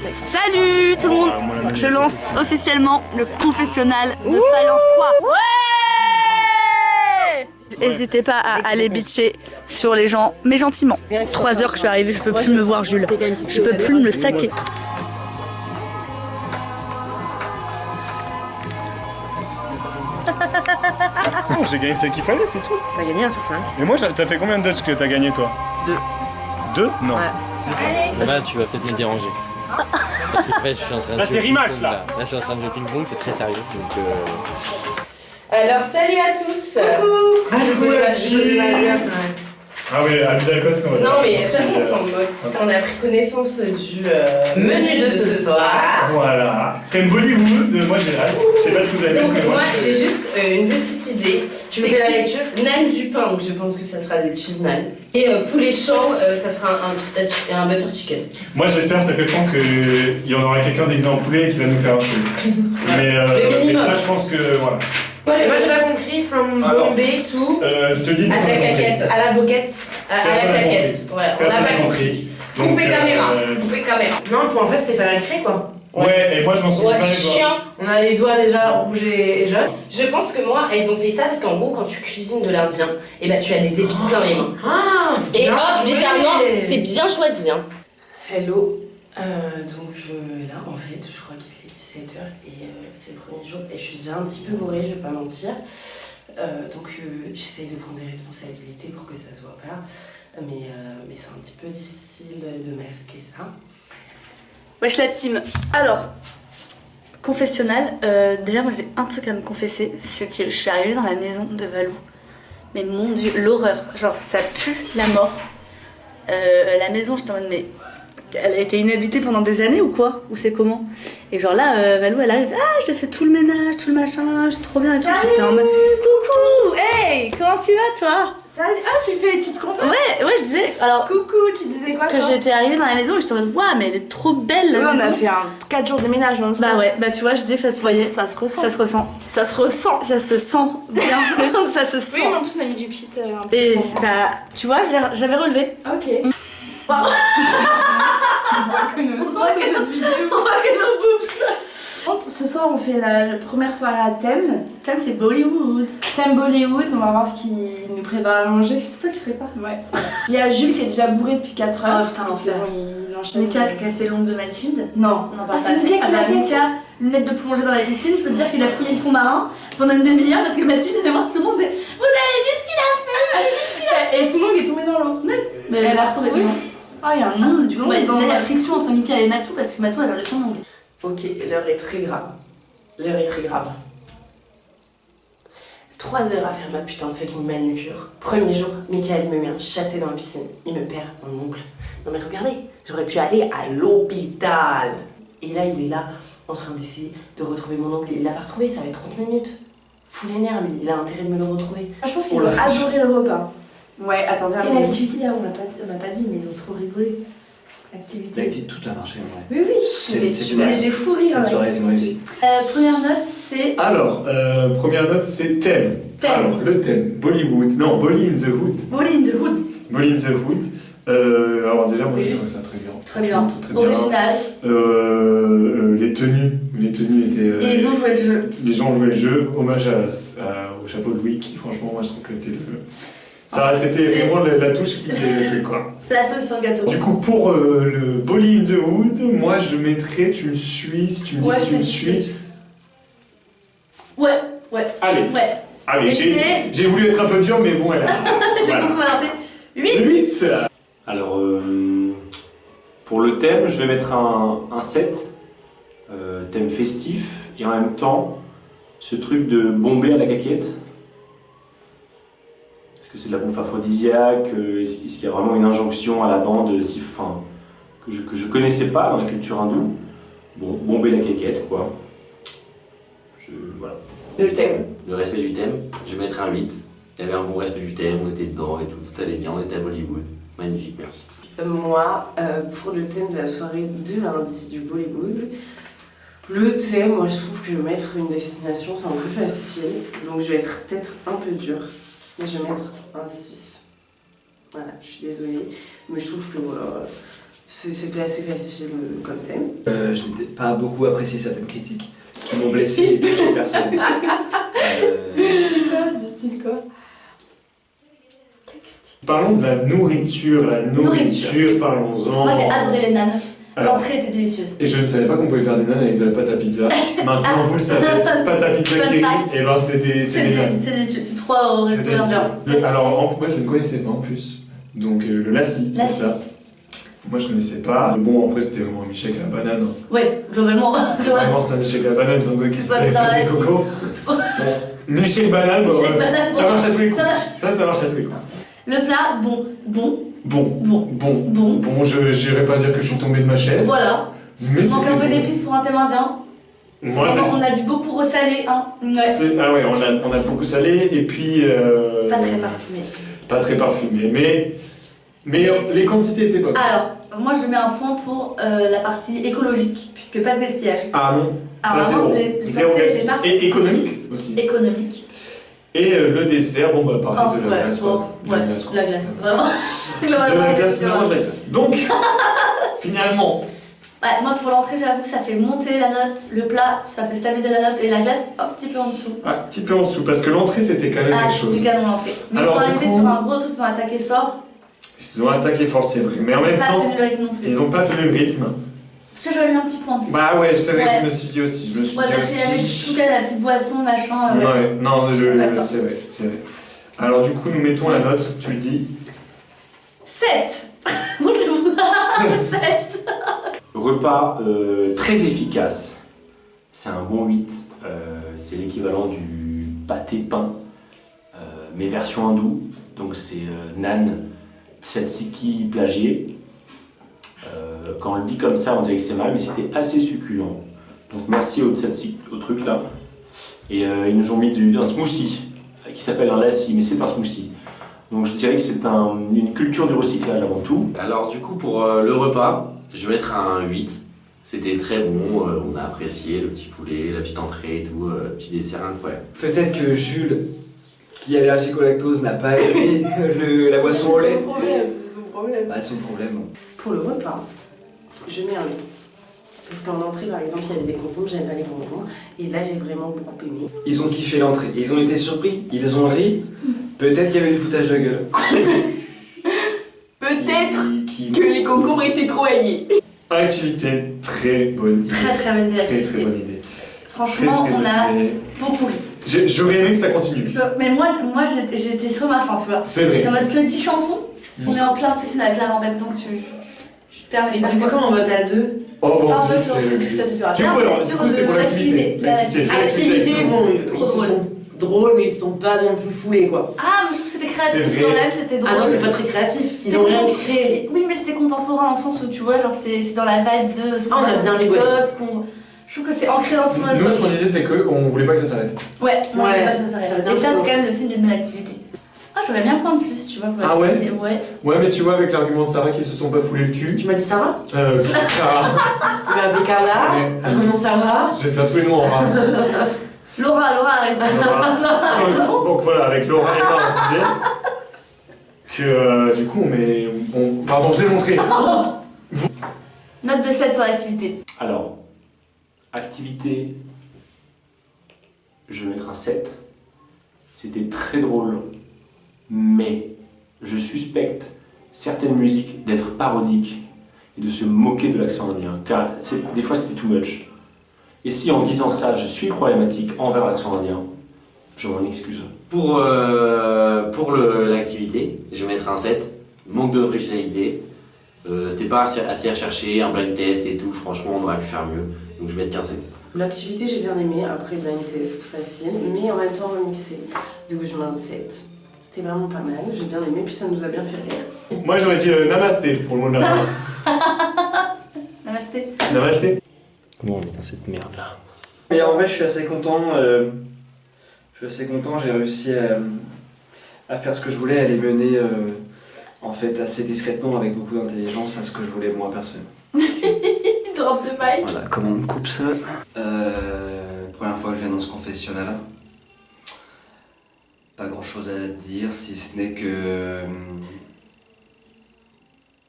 français. Salut tout le monde. Je lance officiellement le confessionnal de Faïence 3. Ouais. N'hésitez pas à aller bitcher sur les gens, mais gentiment. 3 heures que je suis arrivée, je peux plus me voir Jules. Je peux plus me le saquer. Non, j'ai gagné ce qu'il fallait, c'est tout. T'as gagné 1 sur 5. Mais moi, t'as fait combien de dodge que t'as gagné toi? 2. 2? Non. Ouais. Là, tu vas peut-être me déranger. Parce que après, je suis en train de là, c'est rematch là. Là, je suis en train de jouer ping-pong, c'est très sérieux. Donc, Alors, salut à tous. Ah oui, Abdakos, non. Non, mais de toute façon, on s'en moque. On a pris connaissance du menu de ce soir. Voilà. Thème Bollywood, moi j'ai hâte. Je sais pas ce que vous avez Donc, fait. moi, j'ai juste une petite idée. Tu veux faire la lecture? Nan du pain, donc je pense que ça sera des cheese naan. Et poulet chaud, ça sera un butter chicken. Moi j'espère secrètement qu'il y en aura quelqu'un déguisé en poulet qui va nous faire un show. Mais ça, je pense que voilà. Ouais, moi j'ai pas compris, from Bombay to... je te dis À ta caquette. À la boquette. À la claquette. Voilà, on n'a pas compris. Coupé caméra. Coupé caméra. Non, pour en fait, c'est faire la craie quoi. Ouais, et moi je m'en souviens pas. Chien. On a les doigts déjà rouges et jaunes. Je pense que moi, elles ont fait ça parce qu'en gros, quand tu cuisines de l'indien, et ben tu as des épices plein les mains. Ah, et bien hop, joué. bizarrement, c'est bien choisi. Hein. Hello. Là, en fait, je crois qu'il est 17h et c'est le premier jour et je suis déjà un petit peu bourrée, je vais pas mentir. J'essaye de prendre des responsabilités pour que ça se voit pas. Mais c'est un petit peu difficile de masquer ça. Wesh la team. Alors, confessionnal, déjà moi j'ai un truc à me confesser, c'est que je suis arrivée dans la maison de Valou. Mais mon dieu, l'horreur, genre ça pue la mort. La maison, j'étais en mode mais elle a été inhabitée pendant des années ou quoi? Ou c'est comment? Et genre là, Valou elle arrive, ah j'ai fait tout le ménage, tout le machin, c'est trop bien et tout. J'étais en mode coucou, hey, comment tu vas toi? Salut. Ah, tu te confesses? Ouais, je disais, alors Coucou, tu disais quoi que toi? j'étais arrivée dans la maison et j'étais en mode waouh mais elle est trop belle la Ouais, maison. on a fait 4 jours de ménage non? Bah ouais, bah tu vois, je disais que ça se voyait. Ça se ressent. Ça se ressent. Ça se ressent. Ça se sent bien. Ça se sent. Oui, mais en plus on a mis du pit un peu. Et bah, tu vois, j'avais relevé. Ok. Wow. On voit que nos boobs. Ce soir on fait la première soirée à thème. Thème c'est Bollywood. Thème Bollywood, on va voir ce qu'il nous prépare à manger. C'est toi qui prépares? Ouais. Il y a Jules qui est déjà bourré depuis 4 heures. Oh putain, parce que l'enfer. bon, il enchaîne. Mika qui a cassé l'ongle de Mathilde. Non. On en parle Ah, pas c'est Mika qui l'a cassé. Mika, lunettes de plongée dans la piscine, je peux te dire qu'il a fouillé le fond marin pendant une demi-heure parce que Mathilde allait voir tout le monde et vous avez vu ce qu'il a fait? Et sinon il est tombé dans l'eau. Mais Elle a retrouvé. Ah, il y a un ongle, du coup, il y a la friction entre Mika et Matou parce que Matou a perdu son ongle. Ok, l'heure est très grave. L'heure est très grave. 3 heures à faire ma putain de fucking manucure. Premier jour, Michael me met un chassé dans la piscine. Il me perd mon ongle. Non mais regardez, j'aurais pu aller à l'hôpital. Et là, il est là, en train d'essayer de retrouver mon ongle. Il l'a pas retrouvé, ça fait 30 minutes. Fou les nerfs, lui, il a intérêt de me le retrouver. Je pense qu'ils ont adoré le repas. Ouais, attends, viens. Et l'activité d'ailleurs, on n'a pas dit, mais ils ont trop rigolé. L'activité. Tout a marché en vrai. Oui, oui, C'est c'était des fous rires. Cette soirée est une réussite. Première note, c'est. Alors, première note, c'est thème. Alors, le thème, Bollywood. Non, Bolly in the Hood. Bolly in the Hood. Bolly in the Hood. Alors déjà, moi, j'ai trouvé ça très bien. Très bien. Très bien. Original. Les tenues étaient... Et ils ont joué le jeu. Les gens ont joué le jeu. Hommage au chapeau de Louis, qui franchement, moi, je trouve que c'était le... Ça, c'était vraiment la touche qui faisait le truc, quoi. C'est la solution gâteau. Du coup, pour le Bolly in the Hood, moi, je mettrais, tu me suis, si tu me dis Ouais, si tu me suis... Ouais. Allez. Ouais. Allez, Et j'ai voulu être un peu dur, mais bon, elle a... J'ai contrebalancé. 8. 8. Alors, pour le thème, je vais mettre un 7, thème festif, et en même temps, ce truc de bomber à la caquette. Est-ce que c'est de la bouffe aphrodisiaque? Est-ce qu'il y a vraiment une injonction à la bande que je connaissais pas dans la culture hindoue? Bon, bomber la caquette, quoi. Voilà. Le thème. Le respect du thème, je vais mettre un 8. Il y avait un bon respect du thème, on était dedans et tout allait bien, on était à Bollywood. Magnifique, merci. Moi, pour le thème de la soirée de lundi du Bollywood, le thème, moi je trouve que mettre une destination c'est un peu facile, donc je vais être peut-être un peu dure, mais je vais mettre un 6. Voilà, je suis désolée, mais je trouve que voilà, C'était assez facile comme thème. Je n'ai pas beaucoup apprécié certaines critiques qui m'ont blessé et touché personne. Dis-t-il quoi Parlons de la nourriture, parlons-en. Moi j'ai adoré les nanes. Alors, L'entrée était délicieuse. et je ne savais pas qu'on pouvait faire des nanes avec de la pâte à pizza. Maintenant, vous le savez, pâte à pizza Fun qui fact. et ben c'est des nanes. C'est délicieux. Tu te crois au resto indien. Alors, moi je ne connaissais pas en plus. Donc, le lassi, c'est Lassi. ça. Moi je connaissais pas. Bon, après, c'était vraiment un échec à la banane. Ouais, globalement. Vraiment, c'était un échec à la banane, étant donné qu'il C'est pas savait ça, faire des lassi. cocos. Bon, un échec banane, bon, Échec banane, ça bon. marche à tous les coups. Ça marche. Ça marche à tous les coups. Le plat, bon. J'irais pas dire que je suis tombé de ma chaise. Voilà. Mais Il manque un peu c'était bon. d'épices pour un thème indien. Moi, On a dû beaucoup ressaler, hein. Ouais. Ah ouais, on a beaucoup salé et puis. Pas très parfumé. Pas très parfumé, mais les quantités étaient bonnes. Alors, moi je mets un point pour la partie écologique, puisque pas de gaspillage. Ah non, Alors, ça c'est vraiment, bon. les Zéro quantités gaspillage. étaient parfaites. Et économique aussi. Économique. Et le dessert, bon bah pareil, de la ouais, glace. bon, quoi. De ouais, la glace, quoi. la glace, vraiment. De Globalement, la glace, c'est vraiment de la glace. Donc, finalement, Ouais, moi pour l'entrée, j'avoue que ça fait monter la note, le plat, ça fait stabiliser la note, et la glace, un petit peu en dessous. un petit peu en dessous, parce que l'entrée c'était quand même Ah, quelque c'est chose. du canon l'entrée. Mais Alors, ils sont du arrivés coup- sur un gros truc, ils ont attaqué fort. Ils ont attaqué fort, c'est vrai, mais en Ils ont même pas temps, tenu le rythme non plus. ils ont pas tenu le rythme. Je j'aurais mis un petit point de plus. Bah ouais, c'est vrai Ouais. que je me suis dit aussi. Je me suis Ouais, dit parce qu'il y avait aussi. tout cas la petite boisson, machin. Ouais, non, D'accord. c'est vrai, c'est vrai. Alors du coup, nous mettons la note, tu le dis. 7 Montrez-vous 7 Repas très efficace. C'est un bon 8. C'est l'équivalent du pâté pain, mais version hindoue. Donc c'est naan, tzatziki plagié. Quand on le dit comme ça, on dirait que c'est mal, mais c'était assez succulent. Donc merci au tzatziki, au truc là. Et ils nous ont mis un smoothie qui s'appelle un lassi, mais c'est pas smoothie. Donc je dirais que c'est une culture du recyclage avant tout. Alors du coup pour le repas, je vais mettre un 8. C'était très bon, on a apprécié le petit poulet, la petite entrée et tout, le petit dessert incroyable. Peut-être que Jules, qui est allergique au lactose, n'a pas aimé la boisson au lait. C'est son problème. Bah, son problème. Pour le repas, je mets un 8. Parce qu'en entrée, par exemple, il y avait des concombres, j'aime pas les concombres. Et là, j'ai vraiment beaucoup aimé. Ils ont kiffé l'entrée, ils ont été surpris, ils ont ri. Peut-être qu'il y avait du foutage de gueule. Peut-être Qui- que les concombres étaient trop haillés. Activité, très bonne idée. Très bonne idée Très d'activité. bonne idée. Franchement, Très, très on bonne a idée. beaucoup ri. J'aurais aimé que ça continue. Mais moi j'étais sur ma faim, tu vois. C'est vrai. J'ai en mode que 10 chansons. On est en plein professionnel avec Clara en fait, donc je permets. Et du coup, comment on vote à 2? Oh bon, Ah, vite, c'est c'est- super. Du coup, alors, du coup, c'est pour l'activité. L'activité. Activité, bon, Trop ils drôle. sont drôles, mais ils sont pas non plus foulés quoi. Ah, mais je trouve que c'était C'est créatif vrai. quand même, c'était drôle. Ah non, c'est pas très créatif. Ils C'était ont rien contemporain. créé. Oui, mais c'était contemporain dans le sens où tu vois, genre c'est dans la vibe de ce qu'on Ah, on voit a sur bien TikTok, rigolé. ce qu'on- Je trouve que c'est ancré dans son Nous, ce qu'on époque. disait, c'est qu'on voulait pas que ça s'arrête. Ouais, moi Ouais, je pas que ça ça s'arrête. va Et bien ça, c'est plutôt. quand même le signe d'une bonne activité. Ah, j'aurais bien point de plus, tu vois, pour Ah ouais l'activité. Ouais. Ouais, mais tu vois, avec l'argument de Sarah qui se sont pas foulés le cul. Tu m'as dit Sarah? Clara. Tu m'as appelé Carla? Ouais. Ah non, Sarah? Je vais faire tous les noms en rap. Laura a raison. Donc voilà, avec Laura et Laura, on disait que du coup, pardon, je l'ai montré. Note de 7 pour l'activité. Alors, activité, je vais mettre un 7. C'était très drôle, mais je suspecte certaines musiques d'être parodiques et de se moquer de l'accent indien, car des fois c'était too much. Et si en disant ça, je suis problématique envers l'accent indien, je m'en excuse. Pour l'activité, je vais mettre un 7. Manque d'originalité. C'était pas assez recherché, un blind test et tout, franchement on aurait pu faire mieux. Donc je vais mettre qu'un 7. L'activité, j'ai bien aimé. Après, blind test, facile, mais en même temps remixé. Du coup, je mets un 7. C'était vraiment pas mal. J'ai bien aimé, puis ça nous a bien fait rire. Moi, j'aurais dit namasté pour le mot de la fin. Namasté. Namasté. Comment on met dans cette merde là? Et en vrai, je suis assez content. J'ai réussi à faire ce que je voulais, à les mener en fait assez discrètement, avec beaucoup d'intelligence, à ce que je voulais moi personnellement. Drop de mic. Voilà, comment on coupe ça? Première fois que je viens dans ce confessionnal. Pas grand chose à dire, si ce n'est que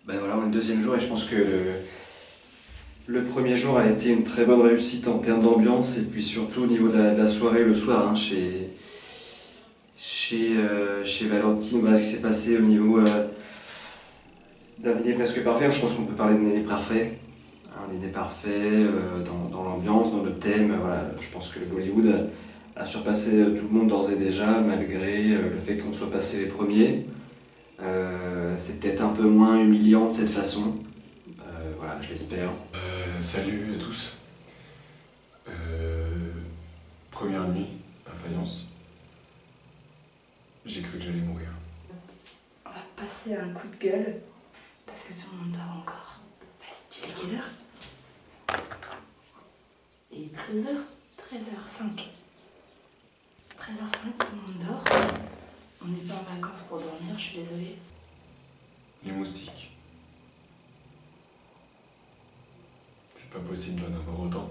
Ben voilà, on est le deuxième jour et je pense que le premier jour a été une très bonne réussite en termes d'ambiance et puis surtout au niveau de la soirée le soir hein, chez Valentine. Voilà ce qui s'est passé au niveau d'un dîner presque parfait. Je pense qu'on peut parler de dîner parfait. Un dîner parfait dans l'ambiance, dans le thème. Voilà, je pense que Bollywood a surpassé tout le monde d'ores et déjà malgré le fait qu'on soit passé les premiers. C'est peut-être un peu moins humiliant de cette façon. Voilà, je l'espère. Salut à tous. Première nuit à Fayence. J'ai cru que j'allais mourir. On va passer un coup de gueule parce que tout le monde dort encore. Vas-y, tu l'as quelle heure? Il est 13h. 13h05. 13h05, tout le monde dort. On n'est pas en vacances pour dormir, je suis désolée. Les moustiques. C'est pas possible d'en avoir autant.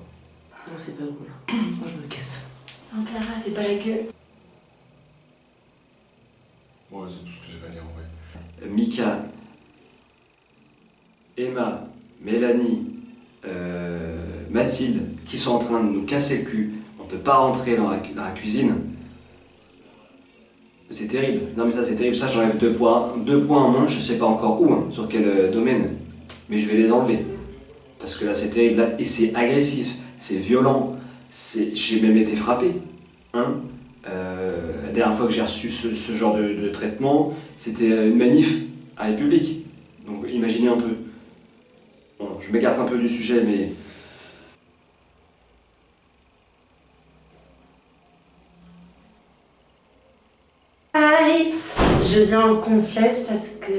Non, c'est pas drôle. Moi, je me casse. Non, Clara, fais pas la gueule. Ouais, c'est tout ce que j'ai à dire en vrai. Mika, Emma, Mélanie, Mathilde, qui sont en train de nous casser le cul. On peut pas rentrer dans la cuisine. C'est terrible. Non mais ça c'est terrible. Ça j'enlève 2 points. 2 points en moins, je sais pas encore où, hein, sur quel domaine. Mais je vais les enlever. Parce que là c'est terrible. Là, et c'est agressif, c'est violent. J'ai même été frappé. Hein. La dernière fois que j'ai reçu ce genre de traitement, c'était une manif à République. Donc imaginez un peu. Bon, je m'écarte un peu du sujet, mais... Aïe, je viens en confesse parce que,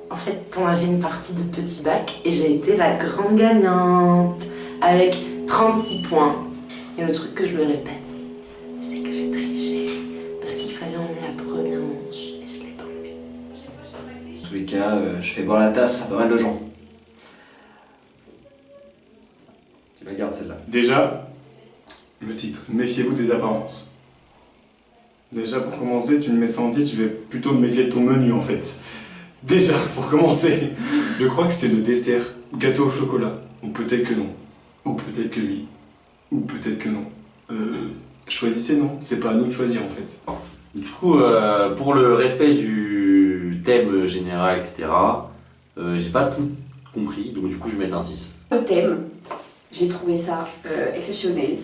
en fait, on avait une partie de petit bac et j'ai été la grande gagnante avec 36 points. Et le truc que je leur ai pas dit, c'est que j'ai triché parce qu'il fallait emmener la première manche et je l'ai pas emmenée. En tous les cas, je fais boire la tasse à pas mal de gens. Tu la gardes celle-là. Déjà, le titre, méfiez-vous des apparences. Déjà, pour commencer, tu me mets ça en titre, je vais plutôt me méfier de ton menu en fait. Déjà, pour commencer, je crois que c'est le dessert, gâteau au chocolat. Ou peut-être que non. Ou peut-être que oui. Ou peut-être que non. Choisissez non, c'est pas à nous de choisir en fait. Du coup, pour le respect du thème général, etc., j'ai pas tout compris, donc du coup je vais mettre un 6. Le thème, j'ai trouvé ça exceptionnel.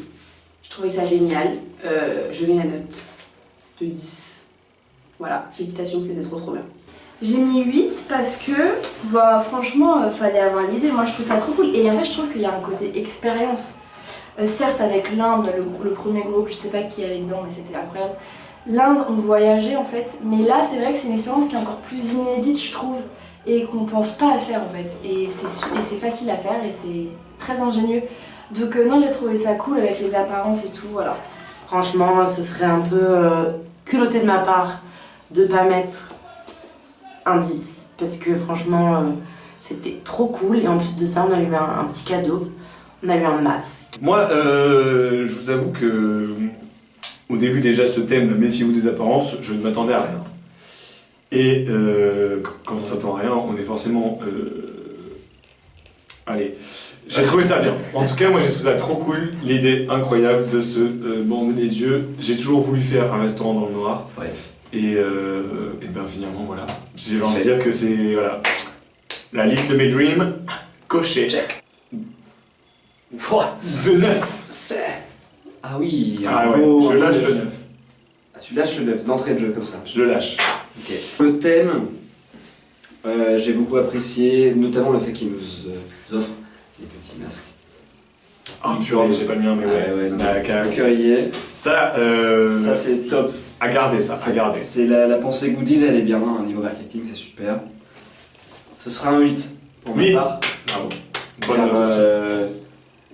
Je trouvais ça génial. Je mets la note de 10. Voilà, félicitations, c'était trop bien. J'ai mis 8 parce que, bah, franchement, fallait avoir l'idée. Moi, je trouve ça trop cool. Et en fait, je trouve qu'il y a un côté expérience. Certes, avec l'Inde, le premier groupe, je sais pas qui y avait dedans, mais c'était incroyable. L'Inde, on voyageait en fait. Mais là, c'est vrai que c'est une expérience qui est encore plus inédite, je trouve. Et qu'on pense pas à faire en fait. Et c'est facile à faire et c'est très ingénieux. Donc, non, j'ai trouvé ça cool avec les apparences et tout, voilà. Franchement, ce serait un peu culotté de ma part de pas mettre un 10 parce que franchement c'était trop cool et en plus de ça on a eu un petit cadeau, on a eu un masque. Moi, je vous avoue que au début déjà ce thème, méfiez-vous des apparences, je ne m'attendais à rien. Et quand on s'attend à rien, on est forcément... Allez, j'ai trouvé ça bien. En tout cas, moi j'ai trouvé ça trop cool, l'idée incroyable de se bander les yeux. J'ai toujours voulu faire un restaurant dans le noir. Ouais. Et ben finalement voilà, j'ai envie de dire que c'est voilà, la liste de mes dreams cochée. Check. De 9. Ah oui, Ah ouais, je lâche le 9. Ah, tu lâches le 9 d'entrée de jeu comme ça. Je le lâche. Ok. Le thème, j'ai beaucoup apprécié, notamment le fait qu'il nous offre des petits masques. Ah purée, j'ai pas le mien mais ouais. Le cœur y est. Ça, Ça c'est top. à garder ça, à garder. C'est la pensée goodies, elle est bien, hein, niveau marketing, c'est super. Ce sera un 8 pour ma 8. part. Bravo. Bonne note aussi.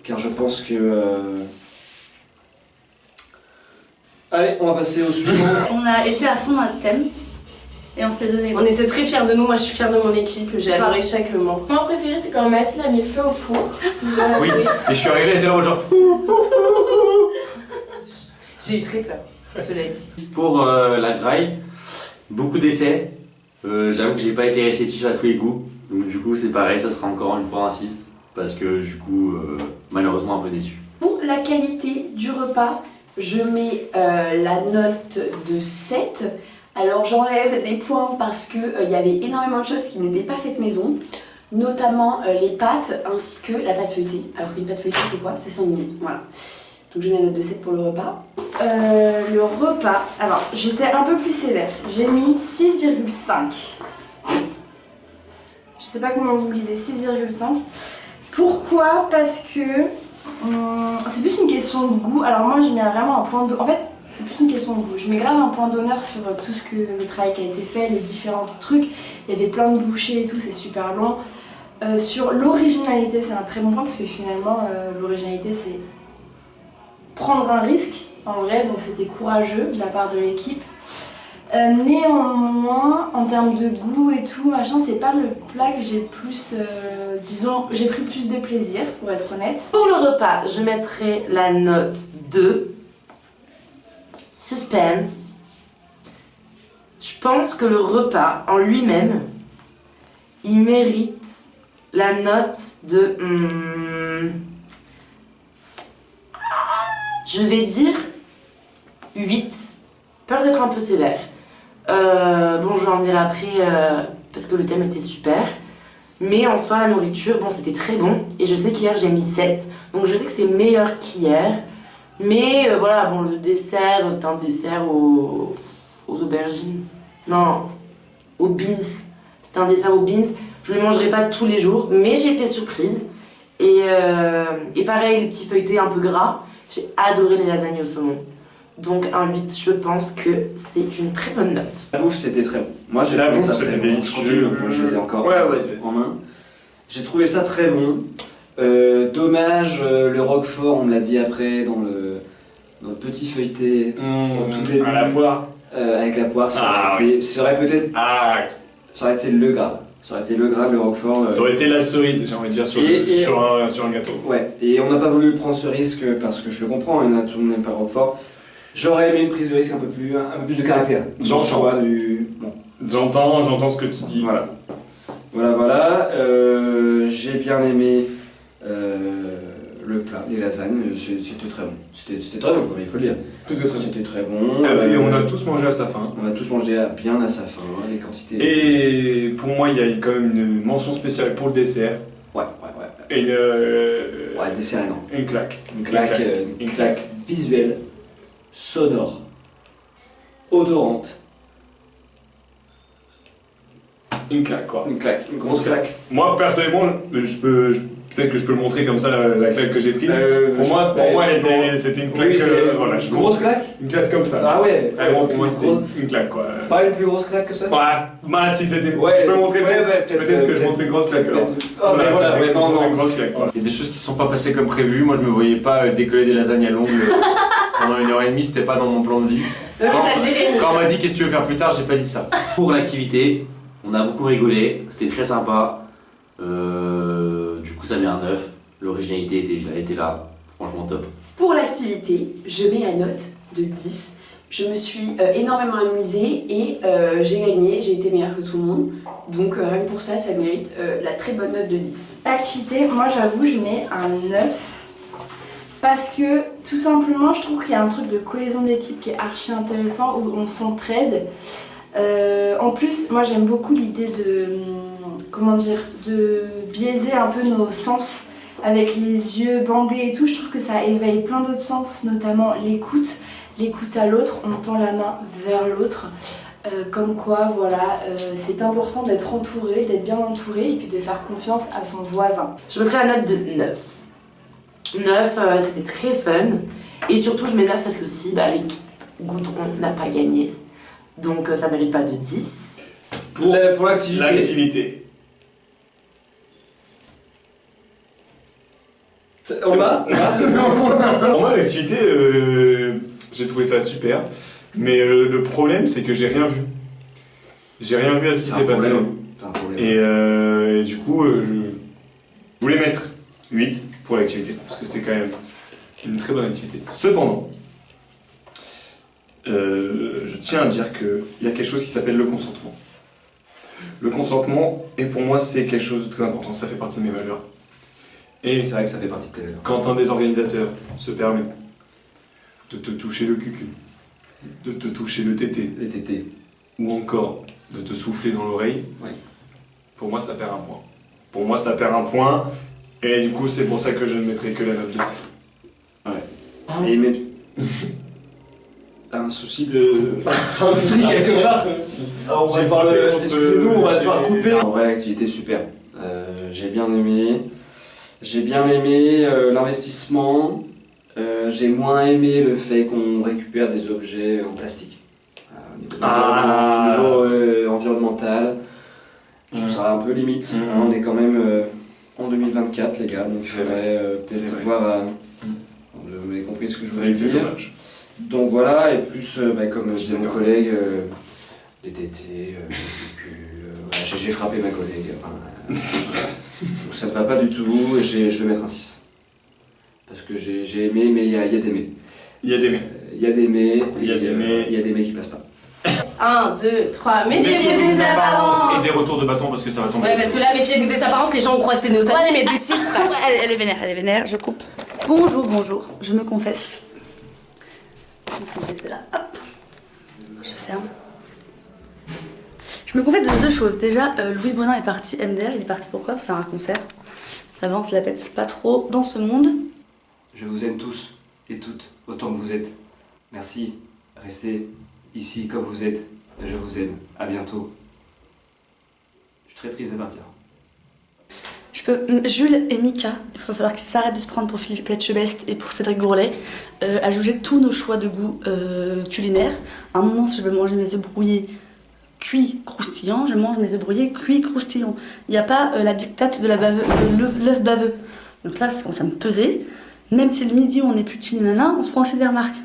Car je pense que... Allez, on va passer au suivant. On a été à fond dans le thème et on se l'est donné. On était très fiers de nous, moi je suis fière de mon équipe, j'ai adoré chaque moment. Mon préféré, c'est quand Mathilde a mis le feu au four. Oui, et je suis arrivé, elle était là en mode genre... J'ai eu très peur, cela dit. Pour la graille, beaucoup d'essais. J'avoue que j'ai pas été réceptif à tous les goûts. Donc du coup c'est pareil, ça sera encore une fois un 6 parce que du coup malheureusement un peu déçu. Pour la qualité du repas, je mets la note de 7. Alors j'enlève des points parce qu'il y avait énormément de choses qui n'étaient pas faites maison, notamment les pâtes ainsi que la pâte feuilletée. Alors qu'une pâte feuilletée c'est quoi? C'est 5 minutes, voilà. Donc je mets la note de 7 pour le repas. Le repas, alors j'étais un peu plus sévère, j'ai mis 6,5. Je sais pas comment vous lisez, 6,5. Pourquoi? Parce que c'est plus une question de goût. Alors moi je mets vraiment un point d'honneur. En fait c'est plus une question de goût. Je mets grave un point d'honneur sur tout ce que le travail qui a été fait, les différents trucs. Il y avait plein de bouchées et tout, c'est super long. Sur l'originalité c'est un très bon point parce que finalement l'originalité c'est prendre un risque en vrai, donc c'était courageux de la part de l'équipe. Néanmoins, en termes de goût et tout, machin, c'est pas le plat que j'ai plus, disons, j'ai pris plus de plaisir, pour être honnête. Pour le repas, je mettrai la note de suspense. Je pense que le repas en lui-même, il mérite la note de... je vais dire 8. Peur d'être un peu sévère. Bon, je vais en dire après parce que le thème était super. Mais en soi, la nourriture, bon, c'était très bon. Et je sais qu'hier, j'ai mis 7. Donc je sais que c'est meilleur qu'hier. Mais voilà, bon, le dessert, c'était un dessert aux aubergines. Non, aux beans. C'était un dessert aux beans. Je ne le mangerai pas tous les jours, mais j'ai été surprise. Et pareil, les petits feuilletés un peu gras. J'ai adoré les lasagnes au saumon. Donc un 8, je pense que c'est une très bonne note. La bouffe c'était très bon. Moi j'ai trouvé ça très bon. Je continue, donc je les ai encore en main. J'ai trouvé ça très bon. Dommage, le roquefort, on me l'a dit après dans le petit feuilleté. Au tout début, à la poire. Avec la poire, ça aurait peut-être. Ça aurait été le gras. Ça aurait été le gras, le roquefort. Ça aurait été la cerise, j'ai envie de dire, sur un gâteau. Ouais, et on n'a pas voulu prendre ce risque parce que je le comprends, tout le monde n'aime pas le roquefort. J'aurais aimé une prise de risque un peu plus de caractère. J'entends ce que tu dis. Voilà. J'ai bien aimé le plat, les lasagnes, c'était très bon. C'était très bon, il faut le dire. C'était très bon. Et puis on a tous mangé à sa faim. On a tous mangé bien à sa faim, les quantités. Et pour moi, il y a quand même une mention spéciale pour le dessert. Ouais. Et dessert, non. Une claque. Une claque visuelle, sonore, odorante. Une claque, quoi. Une grosse claque. Moi, personnellement, peut-être que je peux le montrer comme ça, la claque que j'ai prise. Pour moi, c'était une claque. Grosse claque. Une claque comme ça. Ah ouais. Pour moi, c'était une claque, quoi. Pas une plus grosse claque que ça. Si c'était. Je peux montrer peut-être que je montre une grosse claque. Il y a des choses qui sont pas passées comme prévu. Moi, je me voyais pas décoller des lasagnes à longue pendant 1h30. C'était pas dans mon plan de vie. Quand on m'a dit qu'est-ce que tu veux faire plus tard, j'ai pas dit ça. Pour l'activité, on a beaucoup rigolé, c'était très sympa. Du coup, ça met un 9. L'originalité était là, franchement top. Pour l'activité, je mets la note de 10. Je me suis énormément amusée et j'ai gagné, j'ai été meilleure que tout le monde. Donc rien que pour ça, ça mérite la très bonne note de 10. Activité, moi j'avoue, je mets un 9. Parce que tout simplement, je trouve qu'il y a un truc de cohésion d'équipe qui est archi intéressant où on s'entraide. En plus, moi j'aime beaucoup l'idée de biaiser un peu nos sens avec les yeux bandés et tout. Je trouve que ça éveille plein d'autres sens, notamment l'écoute à l'autre, on tend la main vers l'autre. Comme quoi, voilà, c'est important d'être entouré, d'être bien entouré et puis de faire confiance à son voisin. Je mettrai la note de 9. 9, c'était très fun. Et surtout, je mets 9 parce que aussi, l'équipe Goudron n'a pas gagné. Donc ça mérite pas de 10. Pour l'activité. Pour moi, l'activité, j'ai trouvé ça super. Mais le problème, c'est que j'ai rien vu. J'ai rien vu à ce qui s'est passé. Et du coup, je voulais mettre 8 pour l'activité, parce que c'était quand même une très bonne activité. Cependant, je tiens à dire qu'il y a quelque chose qui s'appelle le consentement. Le consentement, et pour moi, c'est quelque chose de très important, ça fait partie de mes valeurs. Et C'est vrai que ça fait partie de tes valeurs. quand un des organisateurs se permet de te toucher le cucu, de te toucher le tété, Les tétés. ou encore de te souffler dans l'oreille, Oui. pour moi, ça perd un point. Pour moi, ça perd un point, et du coup, c'est pour ça que je ne mettrai que la note de 7. Et même. Un souci de. Un souci quelque part. Excusez-nous, on va devoir couper. En vrai, l'activité est super. J'ai bien aimé. J'ai bien aimé l'investissement. J'ai moins aimé le fait qu'on récupère des objets en plastique. Au niveau environnemental, je trouve ça un peu limite. On est quand même en 2024, les gars, donc je voudrais peut-être voir. Vous avez compris ce que je voulais dire. Dommage. Donc voilà, et plus, comme disait mon collègue, les tétés, le cul, voilà, j'ai frappé ma collègue. Enfin, donc ça ne va pas du tout, et je vais mettre un 6. Parce que j'ai aimé, mais il y a des mais. Il y a des mais. Il y a des mais, Il y a des mais. il y a des mais qui passent pas. 1, 2, 3, méfiez-vous des Et apparences. des retours de bâton parce que ça va tomber. Ouais, parce que là, méfiez-vous des apparences, les gens ont croisé nos amis, mais des 6 frères. Elle est vénère, je coupe. Bonjour, je me confesse. Je me confesse là, hop. Je ferme. Je me confesse de deux choses. Déjà, Louis Bonin est parti MDR, il est parti pourquoi? Pour faire un concert. Ça va, on se la pète pas trop dans ce monde. Je vous aime tous et toutes, autant que vous êtes. Merci, restez ici comme vous êtes. Je vous aime, à bientôt. Je suis très triste de partir. Jules et Mika, il va falloir qu'ils s'arrêtent de se prendre pour Philippe Etchebest et pour Cédric Gourlet, à juger tous nos choix de goût culinaires. À un moment, si je veux manger mes œufs brouillés cuits croustillants, je mange mes œufs brouillés cuits croustillants. Il n'y a pas la dictate de l'œuf baveux. Donc là, ça commence à me peser. Même si le midi on est plus team nana, on se prend aussi des remarques.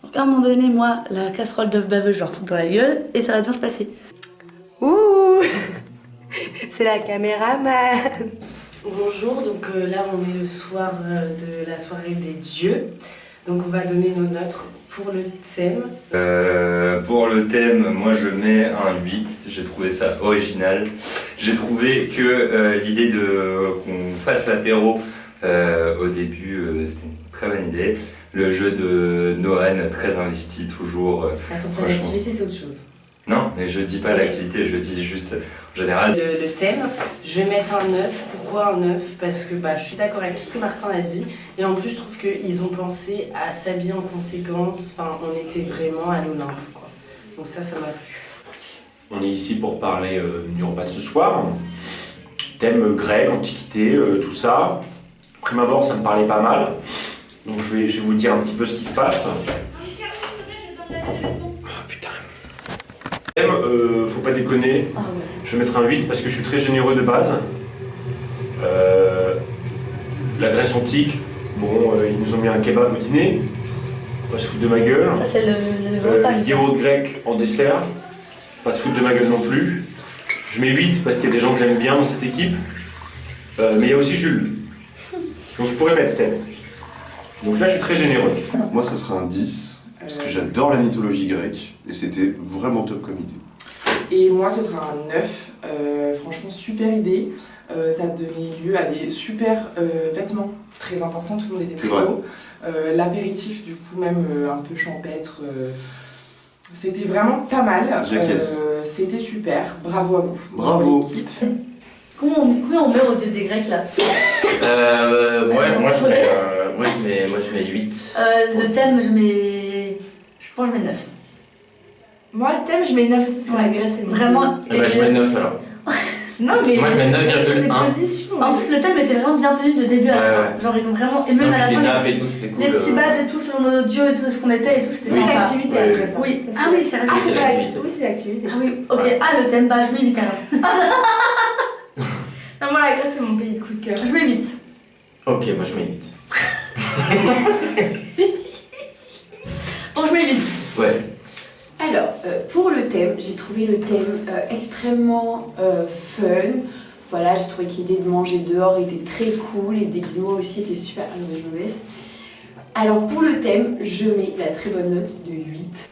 Donc à un moment donné, moi, la casserole d'œuf baveux, je leur fous dans la gueule et ça va bien se passer. Ouh, c'est la caméraman. Bonjour, donc là on est le soir de la soirée des dieux. Donc on va donner nos notes pour le thème. Pour le thème, moi je mets un 8, j'ai trouvé ça original. J'ai trouvé que l'idée qu'on fasse l'apéro au début, c'était une très bonne idée. Le jeu de Noren, très investi toujours. Attention, l'activité c'est autre chose. Non, mais je dis pas l'activité, je dis juste en général. Le thème, je vais mettre un 9. Pourquoi un 9? Parce que je suis d'accord avec tout ce que Martin a dit. Et en plus, je trouve qu'ils ont pensé à s'habiller en conséquence. Enfin, on était vraiment à l'Olympe, quoi. Donc ça m'a plu. On est ici pour parler du repas de ce soir. Thème grec, antiquité, tout ça. Prime abord, ça me parlait pas mal. Donc je vais vous dire un petit peu ce qui se passe. Faut pas déconner, je vais mettre un 8 parce que je suis très généreux de base. La Grèce antique, bon, ils nous ont mis un kebab au dîner, pas se foutre de ma gueule. Ça, c'est le repas. Yaourt grec en dessert, pas se foutre de ma gueule non plus. Je mets 8 parce qu'il y a des gens que j'aime bien dans cette équipe, mais il y a aussi Jules, donc je pourrais mettre 7. Donc là, je suis très généreux. Moi, ça sera un 10. Parce que j'adore la mythologie grecque et c'était vraiment top comme idée. Et moi ce sera un 9, franchement super idée, ça a donné lieu à des super vêtements très importants, tout le monde était très beau. L'apéritif du coup même un peu champêtre, c'était vraiment pas mal, c'était super, bravo à vous. Bravo. Comment on met au dieu des Grecs là? Moi je mets 8. Le thème, je pense que je mets 9. Moi, le thème, je mets 9 parce que la Grèce est vraiment. Je mets 9 alors. Non, mais. Moi je mets 9,1. En plus, le thème était vraiment bien tenu de début à la fin. Genre, ils ont vraiment. Et même à la fin, les petits badges et tout, selon nos dieux et tout ce qu'on était et tout, c'était Oui, sympa. l'activité après ça. Oui, ah oui, c'est l'activité. Oui, c'est l'activité. Ah oui, ok. Ah, le thème, je mets 8 alors. Non, moi, la Grèce, c'est mon pays de coup de cœur. Je mets 8. Ok, moi je mets 8. Bon, je mets 8. Ouais. Alors, pour le thème, j'ai trouvé le thème extrêmement fun. Voilà, j'ai trouvé que l'idée de manger dehors était très cool, les déguisements aussi étaient super. Alors, je me baisse. Alors, pour le thème, je mets la très bonne note de 8.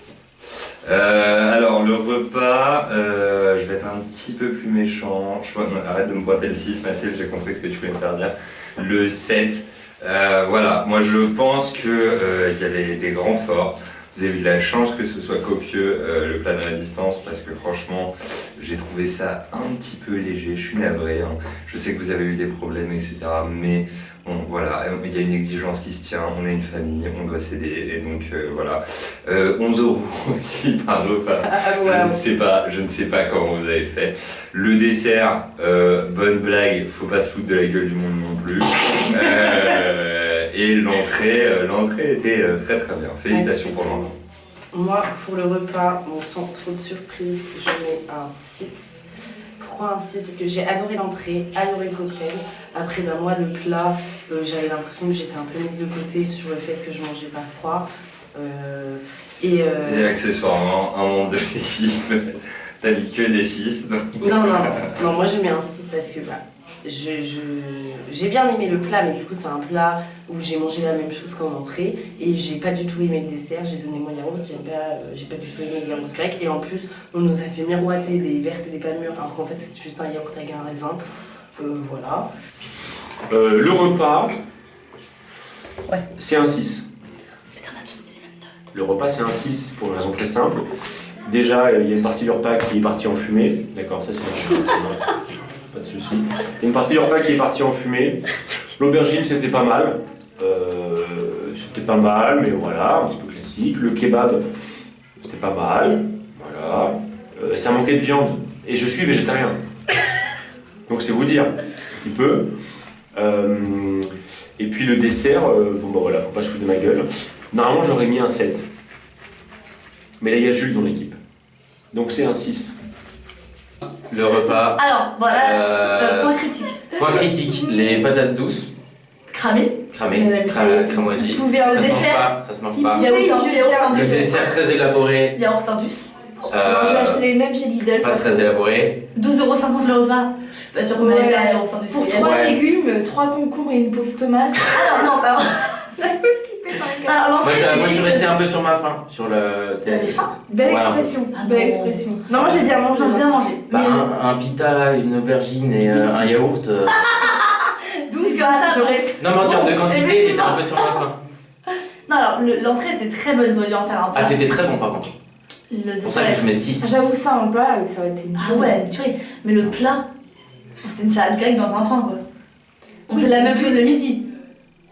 Alors, le repas, je vais être un petit peu plus méchant. Arrête de me pointer le 6, Mathilde, j'ai compris ce que tu voulais me faire dire. Le 7, voilà, moi je pense qu'il y avait des grands forts. Vous avez eu de la chance que ce soit copieux, le plat de résistance, parce que franchement, j'ai trouvé ça un petit peu léger. Je suis navré, hein. Je sais que vous avez eu des problèmes, etc. Mais bon, voilà, il y a une exigence qui se tient, on est une famille, on doit s'aider, et donc voilà. 11 € aussi par repas. Je ne sais pas comment vous avez fait. Le dessert, bonne blague, faut pas se foutre de la gueule du monde non plus. Et l'entrée était très très bien. Félicitations pour l'entrée. Moi, pour le repas, bon, sans trop de surprise, je mets un 6. Pourquoi un 6? Parce que j'ai adoré l'entrée, adoré le cocktail. Après, ben, moi, le plat, j'avais l'impression que j'étais un peu mise de côté sur le fait que je mangeais pas froid. Et accessoirement, un membre de l'équipe, t'as mis que des 6. Donc... Non, moi je mets un 6 parce que bah, j'ai bien aimé le plat, mais du coup c'est un plat où j'ai mangé la même chose qu'en entrée et j'ai pas du tout aimé le dessert. J'ai donné mon yaourt, j'ai pas du tout aimé le yaourt grec, et en plus on nous a fait miroiter des vertes et des pas mûres alors qu'en fait c'était juste un yaourt avec un raisin. Voilà. Le repas, ouais. C'est un 6. Putain, on a tous mis les mêmes notes. Le repas c'est un 6 pour une raison très simple. Déjà, il y a une partie du repas qui est partie en fumée. D'accord, ça c'est pas de souci. Il y a une partie du repas qui est partie en fumée. L'aubergine c'était pas mal. Mais voilà, un petit peu classique. Le kebab, c'était pas mal. Voilà. Ça manquait de viande. Et je suis végétarien. Donc c'est vous dire, un petit peu. Et puis le dessert, bon bah voilà, faut pas se foutre de ma gueule. Normalement j'aurais mis un 7. Mais là il y a Jules dans l'équipe. Donc c'est un 6. Le repas. Alors, voilà, point critique. Point critique, les patates douces. Cramé. Cramoisi. Vous pouvez au dessert. Ça se mange pas. Yaourt Le dessert très élaboré. Yaourt indus. J'ai acheté les mêmes chez Lidl. Pas très élaboré. 12,50 € le repas. Je suis pas sûre qu'on mérite un yaourt industriel. Pour 3 légumes, 3 concombres et une pauvre tomate. Ah non, pardon. Moi je suis resté un peu sur ma faim, sur le T'avais faim? Belle voilà. expression, belle expression. Non, moi j'ai bien mangé. J'ai bien mangé. Bah, un pita, une aubergine et un yaourt. 12 comme ça, j'aurais. Non mais en termes de quantité, j'étais un peu sur ma faim. Non, alors l'entrée était très bonne, ils auraient dû en faire un plat. Ah, c'était très bon par contre. C'est pour ça que je mets 6. J'avoue, ça en plat, ça aurait été une Ah ouais, tu vois. Mais le plat, c'était une salade grecque dans un pain, quoi. On fait la même chose le midi.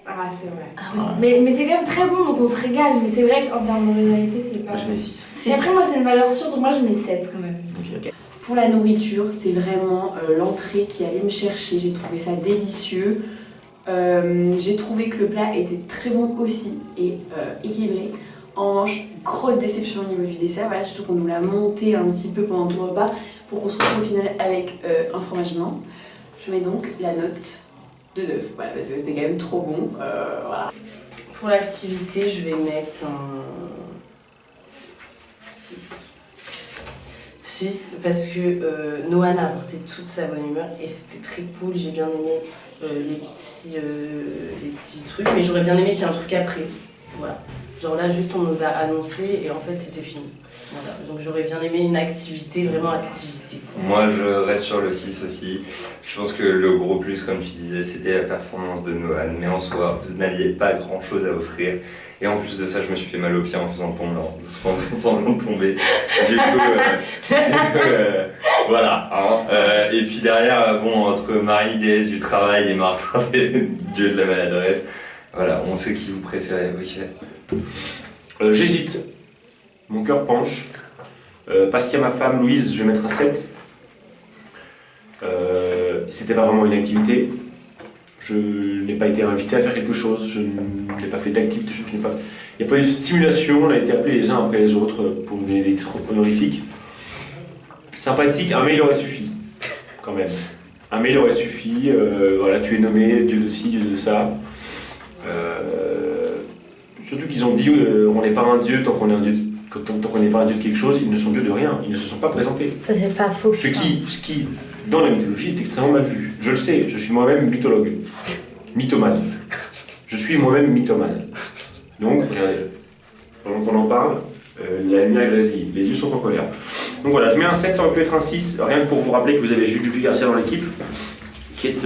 Ah, c'est vrai. Ah, oui. Mais c'est quand même très bon, donc on se régale. Mais c'est vrai qu'en termes de réalité, c'est pas. Moi je mets 6. Et après, moi, c'est une valeur sûre, donc moi, je mets 7 quand même. Okay. Pour la nourriture, c'est vraiment l'entrée qui allait me chercher. J'ai trouvé ça délicieux. J'ai trouvé que le plat était très bon aussi et équilibré. En revanche, grosse déception au niveau du dessert. Voilà, surtout qu'on nous l'a monté un petit peu pendant tout le repas pour qu'on se retrouve au final avec un fromage blanc. Je mets donc la note de 9. Voilà, parce que c'était quand même trop bon. Voilà. Pour l'activité, je vais mettre un 6. 6 parce que Noan a apporté toute sa bonne humeur et c'était très cool. J'ai bien aimé les petits trucs, mais j'aurais bien aimé qu'il y ait un truc après. Voilà. Genre là, juste on nous a annoncé et en fait c'était fini. Voilà. Donc j'aurais bien aimé une activité, vraiment activité. Moi je reste sur le 6 aussi. Je pense que le gros plus, comme tu disais, c'était la performance de Noan. Mais en soi, vous n'aviez pas grand chose à offrir. Et en plus de ça, je me suis fait mal au pied en faisant le pont blanc, sans tomber. Du coup, voilà. Hein. Et puis derrière, bon, entre Marie, déesse du travail, et Martin, dieu de la maladresse, voilà, on sait qui vous préférez. Ok. J'hésite. Mon cœur penche. Parce qu'il y a ma femme Louise, je vais mettre un 7. C'était pas vraiment une activité. Je n'ai pas été invité à faire quelque chose, je n'ai pas fait d'activité, il n'y a pas eu de stimulation, on a été appelés les uns après les autres pour des titres honorifiques. Sympathique, un mail aurait suffi, quand même. Un mail aurait suffi, voilà, tu es nommé, dieu de ci, dieu de ça. Surtout qu'ils ont dit on n'est pas un dieu tant qu'on est un dieu. Tant qu'on n'est pas un dieu de quelque chose, ils ne sont dieux de rien, ils ne se sont pas présentés. Ça c'est pas faux. Ce qui, dans la mythologie, est extrêmement mal vu. Je le sais, je suis moi-même mythologue. Mythomane. Je suis moi-même mythomane. Donc, regardez, pendant qu'on en parle, La lumière est grésille, les yeux sont en colère. Donc voilà, je mets un 7, ça aurait pu être un 6, rien que pour vous rappeler que vous avez Julie Garcia dans l'équipe, qui est,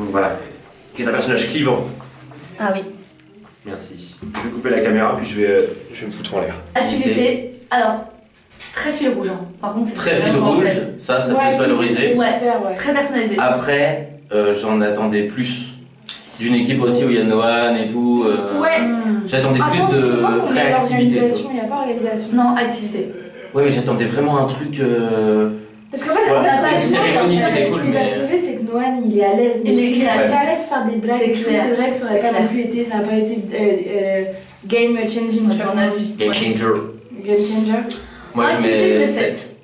voilà, qui est un personnage clivant. Ah oui. Merci. Je vais couper la caméra, puis je vais me foutre en l'air. Activité, alors, très fil rouge. Hein. Par contre, c'est Très fil vraiment rouge, belle. ça peut se valoriser. Ouais, très personnalisé. Après, j'en attendais plus. D'une équipe aussi où il y a Noan et tout. J'attendais plus de réactivité. Il n'y a pas organisation. Non, activité. Ouais, mais j'attendais vraiment un truc. Parce qu'en fait, Ouais, ce qui les a mais- sauvés, c'est que Noan il est à l'aise. Mais s'il était à l'aise pour faire des blagues et tout, c'est vrai que ça aurait pas non plus été, ça n'a pas été game changing. Game changer. Game changer. Moi je mets 7.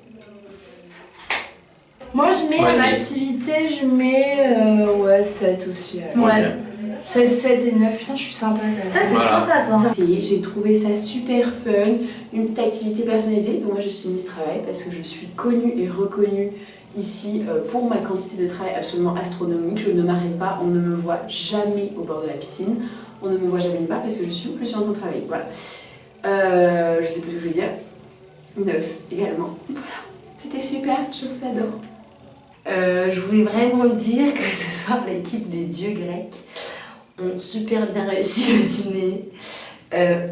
Moi je mets Ouais, en c'est- activité, je mets ouais, 7 aussi. Ouais. 7 et 9, putain je suis sympa quand même. Ça c'est sympa toi. J'ai trouvé ça super fun, une petite activité personnalisée dont moi je suis Miss Travail parce que je suis connue et reconnue ici pour ma quantité de travail absolument astronomique. Je ne m'arrête pas, on ne me voit jamais au bord de la piscine, on ne me voit jamais nulle part parce que je suis en train de travailler. Voilà. Je sais plus ce que je vais dire. 9 également. Voilà. C'était super, je vous adore. Je voulais vraiment dire que ce soir l'équipe des dieux grecs ont super bien réussi le dîner.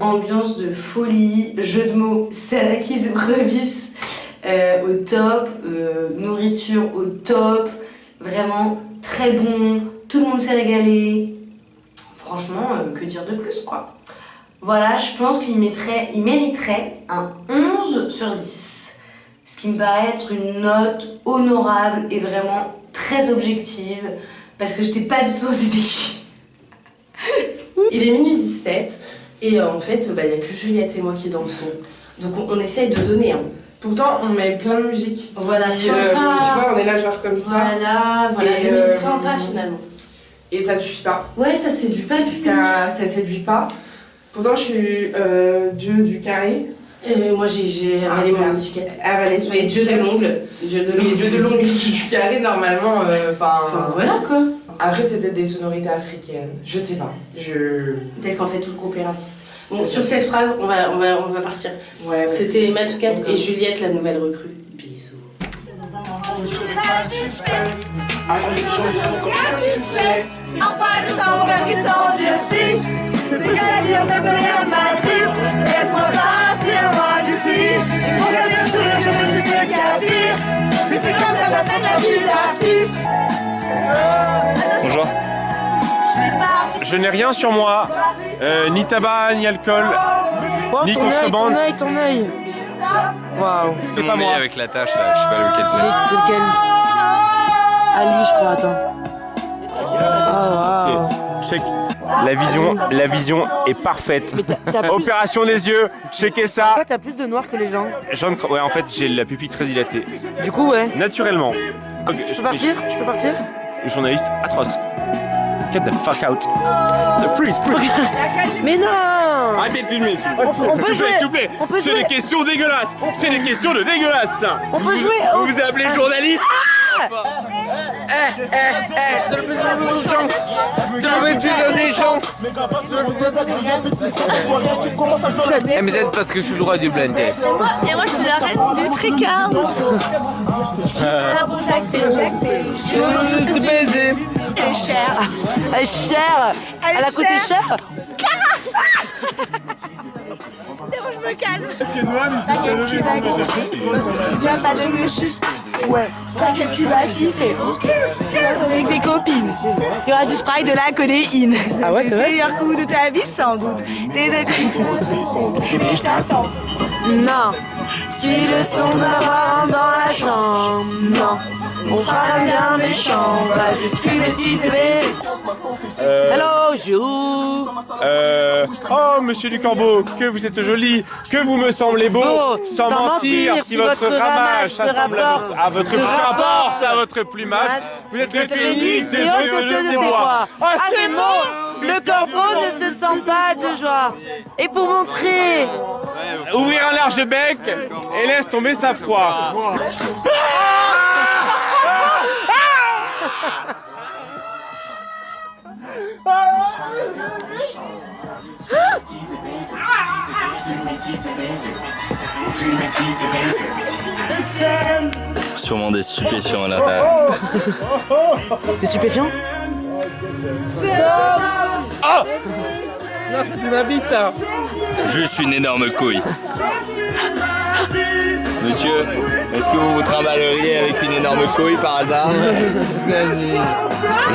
Ambiance de folie, jeu de mots, salakis brebis au top, nourriture au top, vraiment très bon, tout le monde s'est régalé. Franchement, que dire de plus quoi. Voilà, je pense qu'il mériterait un 11 sur 10. Ce qui me paraît être une note honorable et vraiment très objective parce que j'étais pas du tout dans cette équipe. Il est minuit 17 et en fait, il n'y a que Juliette et moi qui dansons. Donc on essaye de donner. Hein. Pourtant, on met plein de musique. Voilà, tu sympa. vois, on est là genre comme ça. Voilà, Et, des musiques sympas finalement. Et ça suffit pas. Ouais, ça séduit pas le public. Ça séduit pas. Pourtant, je suis dieu du carré. Moi, j'ai avalé mon étiquette. Avalé son Mais dieu de l'ongle. Dieu de l'ongle. Oui, dieu de l'ongle, du carré, normalement. Enfin, voilà quoi. Après, c'était des sonorités africaines. Je sais pas. Peut-être qu'en fait, tout le groupe est raciste. Bon, sur cette phrase, on va partir. Ouais, c'était Matoukat et Juliette, la nouvelle recrue. Bisous. C'est plus qu'à dire de me matrice. Laisse-moi partir, moi d'ici. Regarde le sourire, je me dis ce qu'il y a pire. Si c'est comme ça, va faire la vie d'artiste. Bonjour. Je n'ai rien sur moi, ni tabac, ni alcool, ni contrebande. Ton œil. Waouh. C'est pas moi. Avec la tâche là, je sais pas lequel c'est. C'est lequel? Ah lui je crois, attends. Oh, wow. Check. La vision est parfaite. Opération des yeux, checkez ça. Pourquoi t'as plus de noir que les gens? Ouais, en fait, j'ai la pupille très dilatée. Du coup, ouais. Naturellement. Je peux partir? Je peux partir? Journaliste atroce. Get the fuck out. Freeze. Mais non! Arrêtez de filmer. On peut jouer. S'il vous plaît. On peut C'est jouer. des questions dégueulasses. C'est des questions de dégueulasses. On peut jouer. Vous vous appelez journaliste? MZ parce que je suis le roi du blind test. Et moi, je suis la reine du tricard. Ah bon, Jacques, je veux te baiser. Elle est chère. Elle est chère. Elle a coûté cher. C'est bon, je me calme. T'inquiète, tu vas kiffer. Tu as pas de muchus. Ouais. T'inquiète, tu vas kiffer. Avec des copines. Il y aura du spray, de la codéine. Ah ouais, c'est vrai? Meilleur coup de ta vie, sans doute. T'es de je t'attends. Non. Suis le son de la voix dans la chambre. Non. On fera bien méchant. On va juste fumer teaser. Hello, Jules. Oh, monsieur Ducorbeau, que vous êtes joli, que vous me semblez beau, sans mentir, si votre ramage se rapporte à votre plumage, vous êtes le phénix des joyeux de ses bois. Ah, c'est bon! Le corbeau ne se sent pas de joie. Et pour montrer... Ouvrir un large bec et laisse tomber sa froid. Sûrement des stupéfiants à l'intérieur. Des stupéfiants? Ah! Non, ça c'est ma bite ça. Juste une énorme couille. Monsieur, est-ce que vous vous trimballeriez avec une énorme couille par hasard?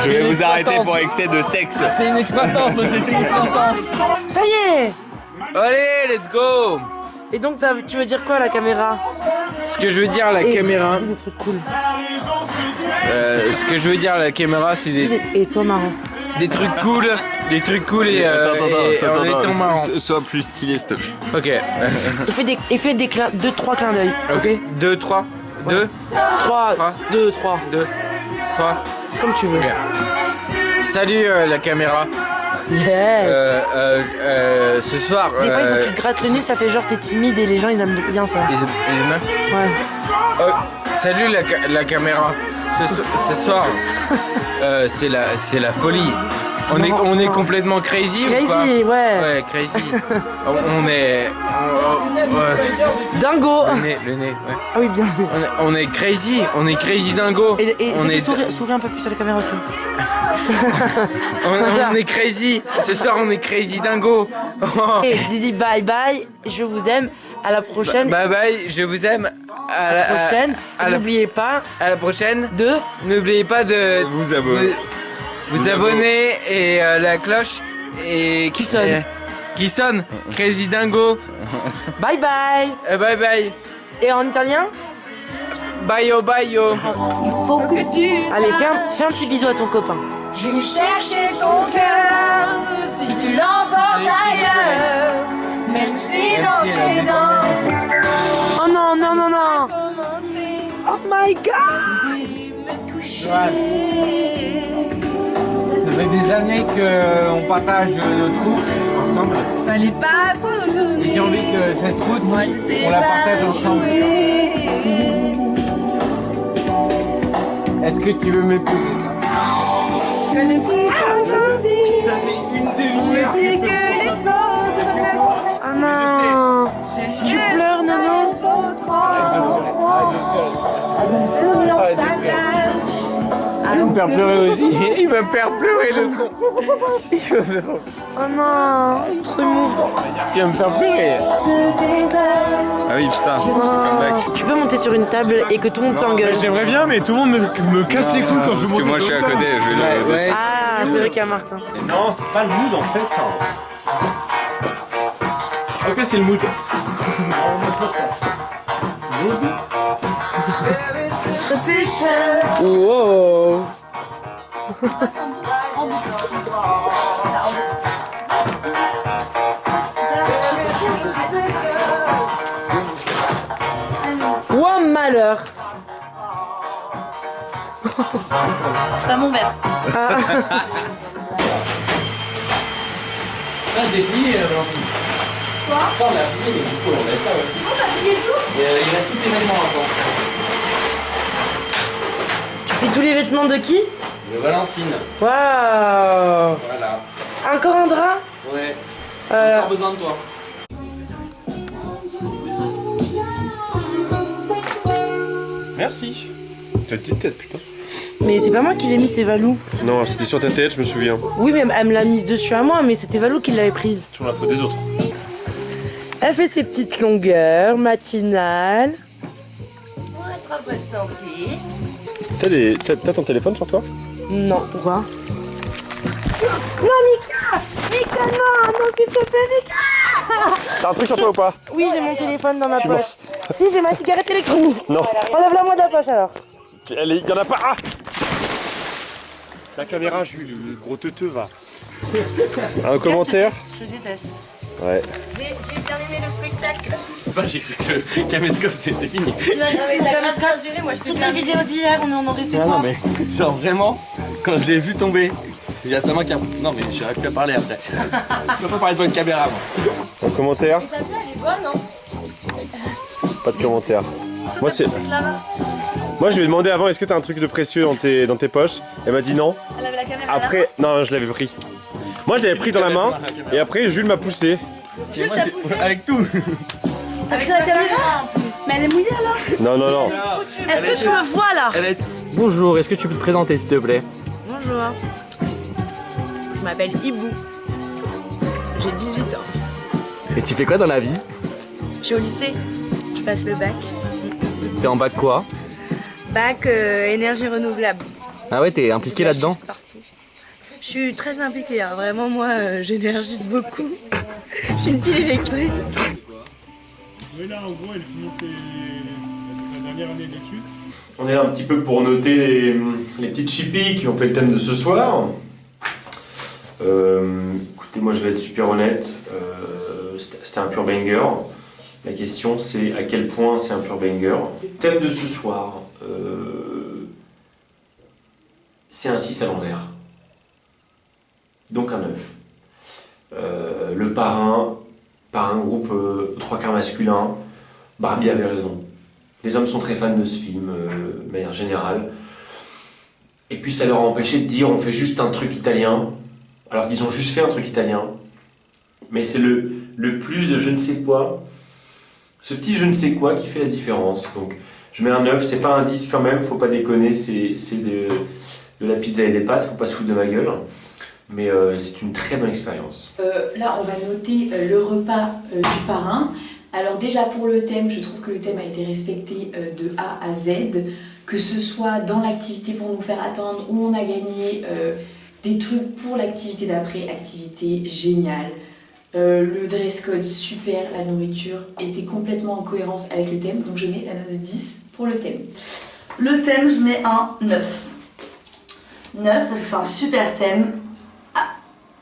Je vais vous arrêter pour excès de sexe. C'est une excroissance, monsieur, c'est une excroissance. Ça y est! Allez, let's go! Et donc tu veux dire quoi à la caméra? Ce que je veux dire à la caméra... Dis des trucs cool. Ce que je veux dire à la caméra, c'est des... Et sois marrant. Des trucs cool et en étant marrant. Sois plus stylé, s'il te plaît. Ok. Et fais 2-3 clins d'œil. Ok. 2, 3. 2. 3. 2, 3. 2. 3. Comme tu veux. Okay. Salut la caméra. Yes. Ce soir. Des fois, il faut que tu te grattes le nez, ça fait genre t'es timide et les gens ils aiment bien ça. Ils aiment? Ouais. Salut la caméra. Ce soir, c'est la folie. On est complètement crazy ou quoi? Crazy, ouais. Ouais, crazy. on est... Dingo. Le nez, ouais. Ah oui, bien. On est crazy dingo. Et on est... souris un peu plus à la caméra aussi. on est crazy. Ce soir, on est crazy dingo. Et Didi, bye bye, je vous aime. À la prochaine. Bye bye, je vous aime. À la prochaine. N'oubliez pas. À la prochaine. N'oubliez pas de vous abonner. Vous abonner et la cloche et qui sonne. Qui sonne. Crazy dingo. Bye bye. Bye bye. Et en italien? Bye yo bye yo. Il faut que tu... Allez, fais un petit bisou à ton copain. Je vais chercher ton cœur si tu l'emportes ailleurs, même si dans tes dents. Oh non, non, non, non. Oh my god. Ça fait des années qu'on partage notre route ensemble. Fallait pas et j'ai envie que cette route, on la partage ensemble. Est-ce que tu veux m'épouser? Je n'ai plus aujourd'hui. Ça fait une demi-heure que les autres. Ah non. Tu pleures, Nono? Il va me faire pleurer aussi. Il va me faire pleurer le con. Oh non, c'est trop émouvant. Il va me faire pleurer. Ah oui, putain. Tu peux monter sur une table et que tout le monde t'engueule. J'aimerais bien, mais tout le monde me casse les couilles quand je monte. Parce que moi je suis à côté, je vais le... Ah, c'est vrai qu'il y a Martin. Non, c'est pas le mood en fait. Ok, c'est le mood. Wow. Ouah, malheur. C'est pas mon verre. Ah, je l'ai plié, Valentine. Quoi? Ça, on l'a plié, mais du coup, on laisse ça. Ouais. Oh, t'as plié tout? Il reste tous tes vêtements encore. Tu fais tous les vêtements de qui? De Valentine. Waouh. Voilà. Encore un drap? Ouais. J'ai encore besoin de toi. Merci. T'as une petite tête, putain. Mais c'est pas moi qui l'ai mis, c'est Valou. Non, c'était sur ta tête, je me souviens. Oui, mais elle me l'a mise dessus à moi, mais c'était Valou qui l'avait prise. Sur la faute des autres. Elle fait ses petites longueurs matinales. Pour être en bonne santé. T'as ton téléphone sur toi? Non, pourquoi? Non, Mika! Mika, non! Non, s'il te plaît, Mika! T'as un truc sur toi ou pas? Oui, j'ai mon téléphone dans ma poche. Si, j'ai ma cigarette électronique. Non. Enlève-la moi de la poche alors. Il y en a pas. Ah, la caméra, Jules, le gros teuteux va. Un commentaire? Je déteste. Ouais. J'ai bien aimé le spectacle. Bah, j'ai cru que le caméscope c'était fini. Toutes les vidéos d'hier, on en aurait fait Ah quoi? non, mais genre vraiment, quand je l'ai vu tomber, il y a sa main qui a. Non, mais j'aurais pu à parler après. Je peux pas parler devant une caméra, moi. Un commentaire? Et ta vie, elle est bonne, hein? Pas de commentaire. Moi, c'est. Moi, je lui ai demandé avant, est-ce que t'as un truc de précieux dans tes poches? Elle m'a dit non. Elle avait la caméra. Après, non, je l'avais pris. Moi, je l'avais pris dans la main et après, Jules m'a poussé. Avec tout. Avec la caméra. Mais elle est mouillée alors. Non, non, non. Est-ce que tu me vois là? Bonjour, est-ce que tu peux te présenter s'il te plaît? Bonjour. Je m'appelle Ibou. J'ai 18 ans. Et tu fais quoi dans la vie? Je suis au lycée. Je passe le bac. T'es en bac quoi? Bac énergie renouvelable. Ah ouais, t'es impliqué là-dedans? Je suis très impliquée, hein. Vraiment moi j'énergise beaucoup. Je suis une pile électrique. Oui, là en gros elle finit sa dernière année d'études. On est là un petit peu pour noter les petites chippies qui ont fait le thème de ce soir. Écoutez, moi je vais être super honnête, c'était un pur banger. La question c'est à quel point c'est un pur banger. Le thème de ce soir, c'est un 6 à l'envers. Donc un 9. Le parrain, par un groupe 3 quarts masculin, Barbie avait raison. Les hommes sont très fans de ce film, de manière générale. Et puis ça leur a empêché de dire on fait juste un truc italien, alors qu'ils ont juste fait un truc italien. Mais c'est le plus de je ne sais quoi, ce petit je ne sais quoi qui fait la différence. Donc je mets un 9, c'est pas un 10 quand même, faut pas déconner, c'est de la pizza et des pâtes, faut pas se foutre de ma gueule. Mais c'est une très bonne expérience. Là, on va noter le repas du parrain. Alors déjà pour le thème, je trouve que le thème a été respecté de A à Z, que ce soit dans l'activité pour nous faire attendre, où on a gagné des trucs pour l'activité d'après, activité géniale. Le dress code super, la nourriture était complètement en cohérence avec le thème, donc je mets la note de 10 pour le thème. Le thème, je mets un 9. 9 parce que c'est un super thème.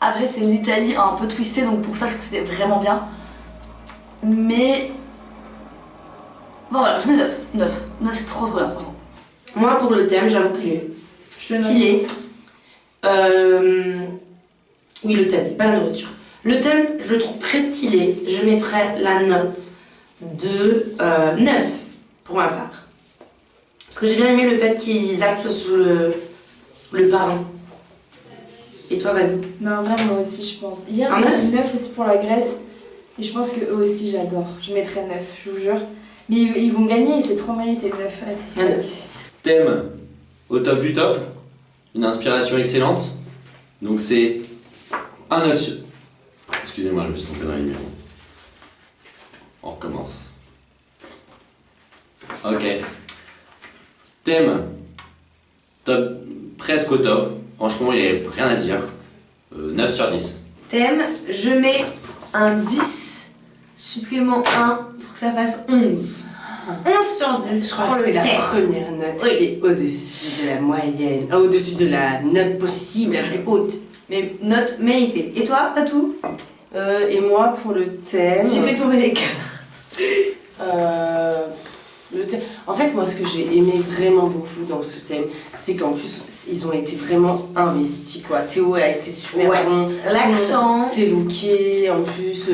Après, c'est l'Italie un peu twisté, donc pour ça, je trouve que c'était vraiment bien. Mais. Bon, voilà, je mets 9. 9. 9, c'est trop bien, franchement. Moi, pour le thème, j'avoue que j'ai stylé. Oui, le thème, pas la nourriture. Le thème, je le trouve très stylé. Je mettrais la note de 9 pour ma part. Parce que j'ai bien aimé le fait qu'ils axent sur le parrain. Et toi, Vanny? Non, vraiment, moi aussi, je pense. Hier, Un j'ai mis 9 aussi pour la Grèce. Et je pense que eux aussi, j'adore. Je mettrais 9, je vous jure. Mais ils vont gagner et c'est trop mérité, 9. Ouais, c'est fait. Thème au top du top, une inspiration excellente. Donc c'est un 9 sur... Excusez-moi, je me suis trompé dans les numéros. On recommence. Ok. Thème top, presque au top. Franchement, il n'y a rien à dire. 9 sur 10. Thème, je mets un 10, supplément 1 pour que ça fasse 11. 11 sur 10. Je crois que c'est la première note qui est au-dessus de la moyenne, au-dessus de la note possible, la plus haute. Mais note méritée. Et toi, Patou? Et moi, pour le thème... J'ai fait tomber les cartes. Le thème... En fait, moi, ce que j'ai aimé vraiment beaucoup dans ce thème, c'est qu'en plus, ils ont été vraiment investis, quoi. Théo a été super bon. L'accent. C'est looké, en plus,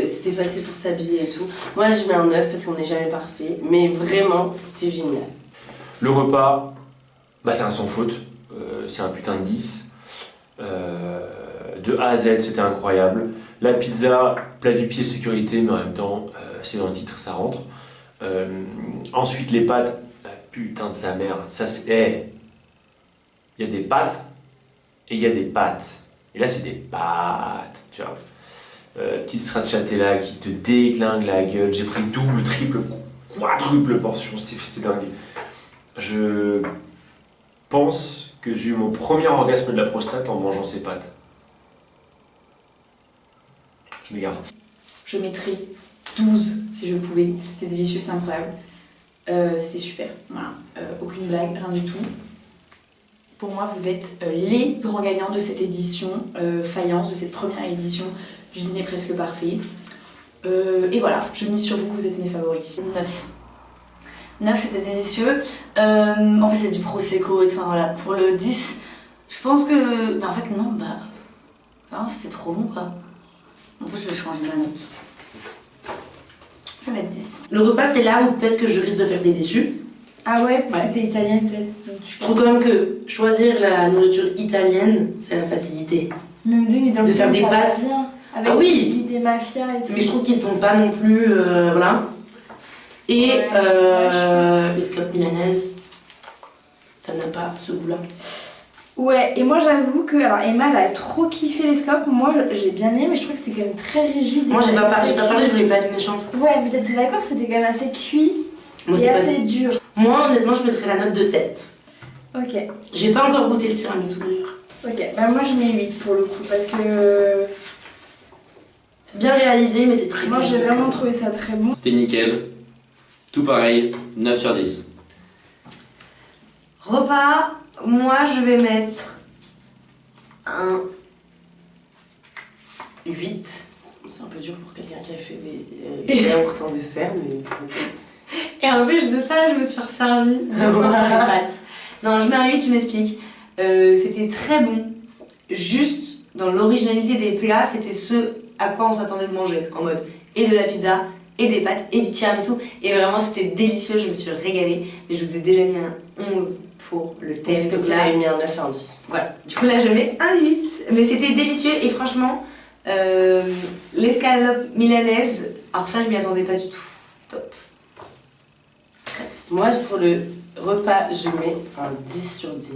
c'était facile pour s'habiller et tout. Moi, je mets un 9 parce qu'on n'est jamais parfait, mais vraiment, c'était génial. Le repas, bah c'est un sans faute, c'est un putain de 10. De A à Z, c'était incroyable. La pizza, plat du pied, sécurité, mais en même temps, c'est dans le titre, ça rentre. Ensuite, les pâtes, la putain de sa mère, ça c'est... Il y a des pâtes et il y a des pâtes. Et là, c'est des pâtes, tu vois. Petite stracciatella qui te déglingue la gueule. J'ai pris double, triple, quadruple portion, c'était dingue. Je pense que j'ai eu mon premier orgasme de la prostate en mangeant ces pâtes. Je m'égare. Je mettrais 12 si je pouvais. C'était délicieux, c'était incroyable. C'était super. Voilà. Aucune blague, rien du tout. Pour moi, vous êtes les grands gagnants de cette édition Faïence, de cette première édition du dîner presque parfait. Et voilà, je mise sur vous, vous êtes mes favoris. 9. 9, c'était délicieux. En plus, c'est du prosecco et tout. Enfin, voilà. Pour le 10, je pense que. Bah, en fait, non, c'était trop bon, quoi. En fait, je vais changer ma note. Je vais mettre 10. Le repas, c'est là où peut-être que je risque de faire des déçus. Ah ouais, parce que t'es italienne peut-être. Je trouve quand même que choisir la nourriture italienne, c'est la facilité. Même de faire des pâtes. Avec Ah oui. l'idée mafia et tout. Mais je trouve qu'ils sont pas non plus. Voilà. Et les scalopes milanaises, ça n'a pas ce goût-là. Ouais, et moi j'avoue que. Alors Emma elle a trop kiffé les scalopes. Moi j'ai bien aimé, mais je trouve que c'était quand même très rigide. Moi j'ai pas parlé, je voulais pas être méchante. Ouais, mais t'es d'accord que c'était quand même assez cuit et assez dur. Moi honnêtement, je mettrais la note de 7. Ok. J'ai pas encore goûté le tiramisu d'ailleurs. Ok, bah moi je mets 8 pour le coup parce que. C'est bien réalisé, mais c'est très Moi j'ai classique. vraiment trouvé ça très bon. C'était nickel. Tout pareil, 9 sur 10. Repas, moi je vais mettre un 8. C'est un peu dur pour quelqu'un qui a fait des yaourts en dessert, mais. Et en plus de ça, je me suis resservi de voir les pâtes. Non, je mets un 8, je m'explique. C'était très bon. Juste dans l'originalité des plats, c'était ce à quoi on s'attendait de manger. En mode et de la pizza, et des pâtes, et du tiramisu. Et vraiment, c'était délicieux, je me suis régalée. Mais je vous ai déjà mis un 11 pour le thème. C'est comme si j'avais mis un 9 et un 10. Voilà. Du coup, là, je mets un 8. Mais c'était délicieux et franchement, l'escalope milanaise, alors ça, je m'y attendais pas du tout. Top. Moi, pour le repas, je mets un 10 sur 10.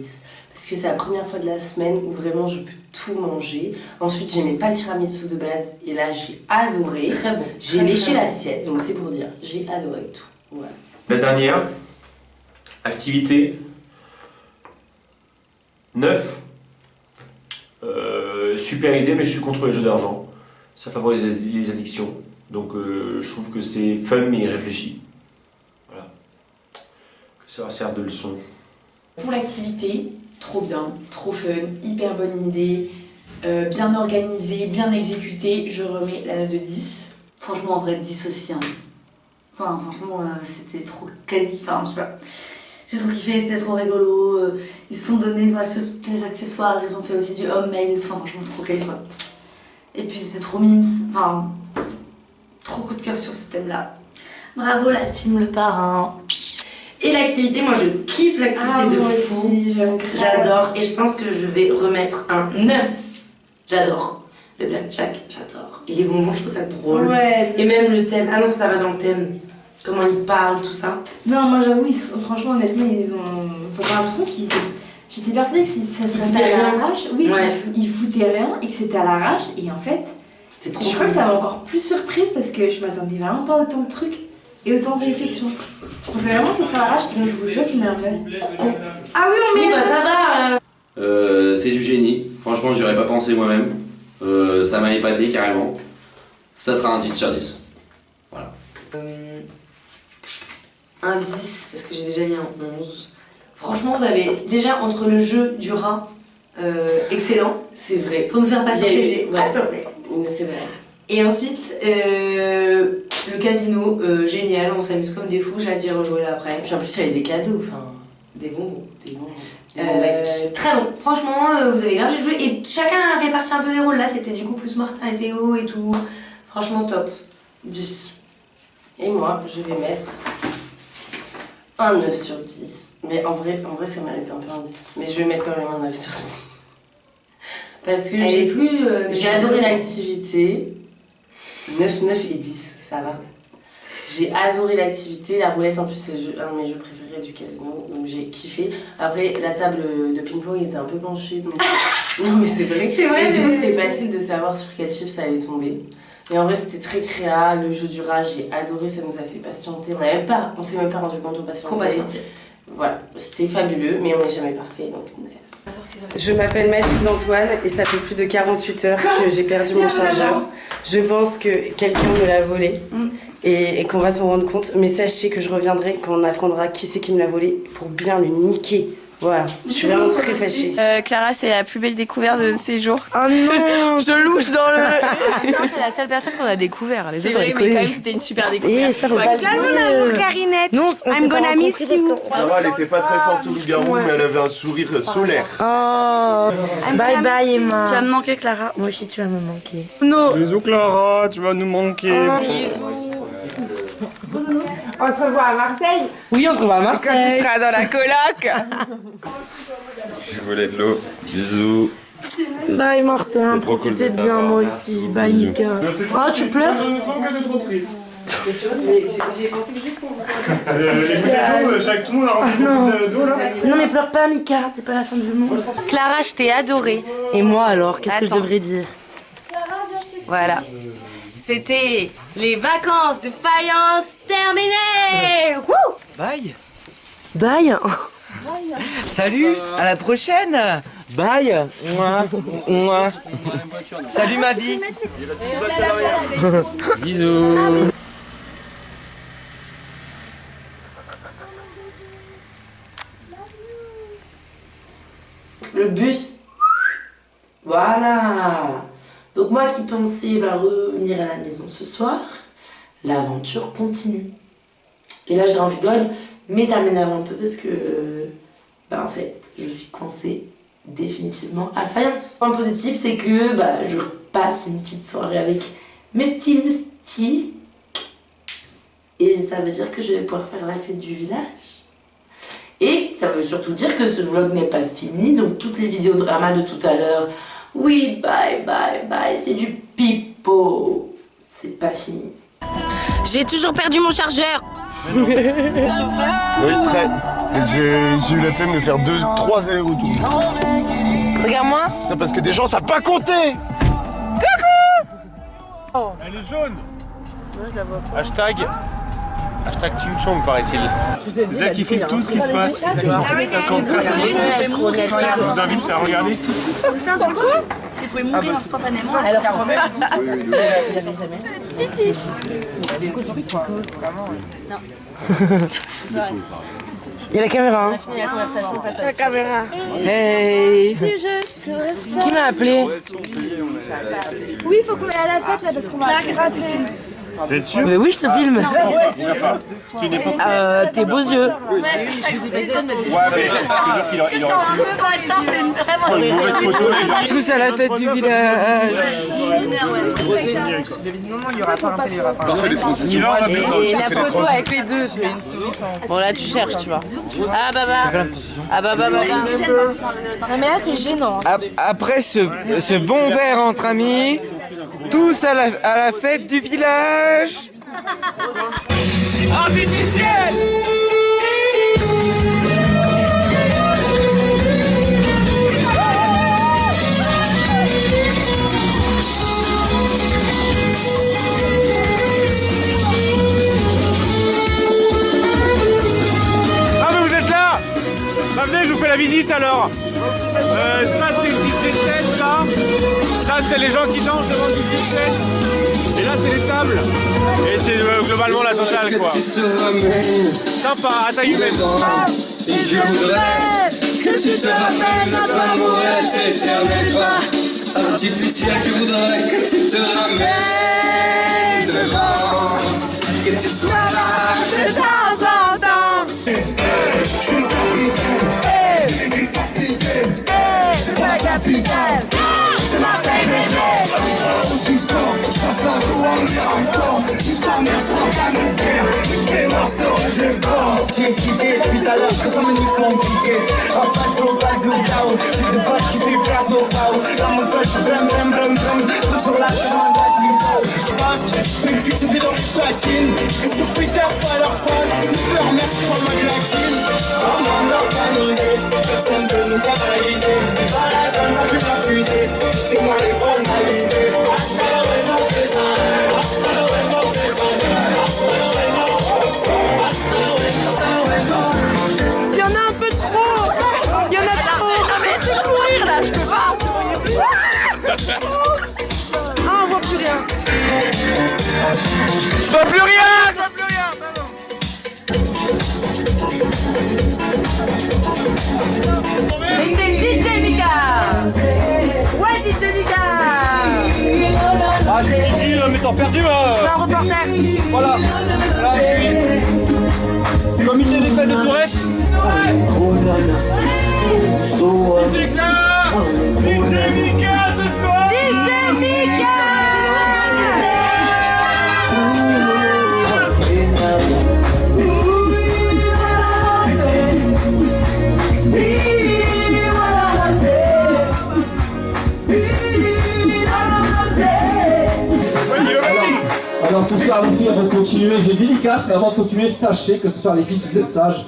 Parce que c'est la première fois de la semaine où vraiment je peux tout manger. Ensuite, j'aimais pas le tiramisu de base. Et là, j'ai adoré. Très bon. J'ai léché l'assiette, donc c'est pour dire. J'ai adoré tout. Voilà. La dernière, activité 9. Super idée, mais je suis contre les jeux d'argent. Ça favorise les addictions. Donc je trouve que c'est fun mais réfléchi. Voilà. Que ça va servir de leçon. Pour l'activité, trop bien, trop fun, hyper bonne idée, bien organisée, bien exécutée. Je remets la note de 10. Franchement, en vrai, 10 aussi. Hein. Enfin, franchement, c'était trop quali. Enfin, je sais pas. J'ai trop kiffé, c'était trop rigolo. Ils se sont donnés, ils ont acheté tous les accessoires, ils ont fait aussi du homemade. Enfin, franchement, trop quali quoi. Et puis, c'était trop mimes. Enfin, trop coup de cœur sur ce thème-là. Bravo la team Le Parrain. Et l'activité, moi je kiffe l'activité de fou. J'adore et je pense que je vais remettre un 9. J'adore. Le blackjack, j'adore. Et les bonbons, je trouve ça drôle. Ouais, et même le thème. Ah non, ça va dans le thème. Comment ils parlent, tout ça. Non, moi j'avoue, franchement, honnêtement, ils ont. Enfin, j'ai l'impression qu'ils. J'étais persuadée que ça serait à l'arrache. Oui, ouais. Ils foutaient rien et que c'était à l'arrache. Et en fait, c'était trop je crois que ça m'a encore plus surprise parce que je m'attendais vraiment pas autant de trucs et autant de réflexion. Je pensais vraiment que ce serait à l'arrache, donc je vous jure que je mets un seul. Ah oui, on met. Oui, bah ça va. C'est du génie. Franchement, j'y aurais pas pensé moi-même. Ça m'a épaté carrément. Ça sera un 10 sur 10. Voilà. Un 10, parce que j'ai déjà mis un 11. Franchement, vous avez déjà entre le jeu du rat, excellent. C'est vrai. Pour nous faire patienter, j'ai adoré. C'est vrai. Et ensuite, le casino, génial, on s'amuse comme des fous, j'ai hâte d'y rejouer là après. Puis en plus, il y avait des cadeaux, enfin, des bonbons. Très bon, franchement, vous avez grave joué et chacun a réparti un peu les rôles. Là, c'était du coup plus Martin et Théo et tout. Franchement, top. 10. Et moi, je vais mettre un 9 sur 10. Mais en vrai, ça mérite un peu un 10. Mais je vais mettre quand même un 9 sur 10. Parce que j'ai adoré l'activité. 9, 9 et 10, ça va. J'ai adoré l'activité. La roulette, en plus, c'est un de mes jeux préférés du casino. Donc j'ai kiffé. Après, la table de ping-pong était un peu penchée. Donc... non, mais c'est vrai. C'est vrai. Et du coup, c'était facile de savoir sur quel chiffre ça allait tomber. Mais en vrai, c'était très créa. Le jeu du rat, j'ai adoré. Ça nous a fait patienter. On s'est même pas rendu compte au patienter. Voilà, c'était fabuleux, mais on n'est jamais parfait. Donc, je m'appelle Mathilde Antoine et ça fait plus de 48 heures que j'ai perdu mon chargeur. Je pense que quelqu'un me l'a volé et qu'on va s'en rendre compte. Mais sachez que je reviendrai quand on apprendra qui c'est qui me l'a volé pour bien le niquer. Voilà, je suis vraiment très fâchée. Clara, c'est la plus belle découverte de ces jours. Oh non, je louche dans le... non, c'est la seule personne qu'on a découvert. Les autres, on les connaît. Mais quand même, c'était une super découverte. Calme-moi, Carinette. Non, I'm gonna miss you. Sarah, elle était pas très forte au loup-garou, mais elle avait un sourire solaire. Oh, bye bye Emma. Tu vas me manquer, Clara. Moi aussi, tu vas me manquer. Non. Bisous Clara, tu vas nous manquer. On se revoit à Marseille. Oui, on se revoit à Marseille. Quand tu seras dans la coloc. Je voulais de l'eau. Bisous. Bye Martin, profitez de bien moi aussi. Bye Mika. Ah, tu pleures? Je ne trouve que c'est trop triste. J'ai pensé que juste pour vous. Tout le monde a rempli d'eau là. Non mais pleure pas Mika, c'est pas la fin du monde. Clara, je t'ai adorée. Et moi alors, qu'est-ce que je devrais dire? Voilà. C'était les vacances de faïence terminées. Wouh! Bye. Bye. Salut, à la prochaine. Bye. Mouah. Mouah. Salut ma vie. Bisous. Le bus. Voilà. Donc moi qui pensais revenir à la maison ce soir, l'aventure continue. Et là j'en rigole, mais ça m'énerve un peu parce que en fait je suis coincée définitivement à Fayence. Le point positif c'est que je passe une petite soirée avec mes petits moustiques. Et ça veut dire que je vais pouvoir faire la fête du village. Et ça veut surtout dire que ce vlog n'est pas fini, donc toutes les vidéos drama de tout à l'heure, oui, bye, bye, bye, c'est du pipeau. C'est pas fini. J'ai toujours perdu mon chargeur. Oui, très. J'ai eu la flemme de faire 2-3 allers-retours. Regarde-moi. C'est parce que des gens savent pas compter. Oh. Elle est jaune. Moi je la vois pas. Hashtag Ching Chong paraît-il. C'est ça qui filme tout ce qui se passe. Je vous invite à regarder tout ce qui se passe. C'est dans le coup. Si vous pouvez mourir instantanément. Alors, Titi. Non. Il y a la caméra. Hein. La caméra. Hey. Si je serais ça. Qui m'a appelé? Oui, il faut qu'on aille à la fête là parce qu'on va gratter. Vous êtes sûr? Mais oui, je te filme. C'est une époque. Tes beaux yeux. Tous à la fête du village. Évidemment, il y aura pas un télé, il y aura pas un. Parfait les transitions. Et la photo avec les deux. Bon là tu cherches, tu vois. Ah bah. Non mais là c'est gênant. Après ce bon verre entre amis, tous à la fête du village. Artificiel! Ah mais vous êtes là! Bah venez, je vous fais la visite alors. Ça c'est le DJ set là. Ça c'est les gens qui dansent devant le DJ set. Et là c'est les tables. Et c'est globalement la totale quoi. Sympa, à taille humaine. Et je voudrais que tu te ramènes notre amour est éternel pas artificiel. Je voudrais que tu te ramènes devant, que tu sois là de temps en temps. C'est pas capitaine, c'est Marseille bébé. Tu sport, je passe la cour en encore. Tu t'emmènes sans canopée, les morceaux de bord. Tu es excité depuis tout à l'heure, je sens mes compliqué. Rafale au bas au chaos, j'ai de potes qui fait place au chaos. La montagne, je blum, tout sur la chemin d'Atinko. Je suis dans le platine, et sur Twitter, soit leur phrase. Je leur remercie pour le mode latine. On leur valorisé, personne peut nous canaliser. Pas la zone, la plus la fusée, c'est moi les banalisés. Hasta luego, pesado, hasta luego, pesado, hasta luego, hasta luego. Il y en a un peu trop. Il y en a trop. Non mais c'est courir là, je peux pas. Ah, on voit plus rien. Je vois plus rien! Mais c'est DJ Mika. Ouais DJ Mika. Ah, je suis ici, mais t'as perdu là. Je suis un reporter. Voilà, là je suis. Comité des fêtes de Tourette. DJ Mika ce soir. DJ Mika. Oui, voilà, c'est Alors ce soir les filles, avant de continuer, j'ai une dédicace, mais avant de continuer, sachez que ce soir les filles, si vous êtes sages,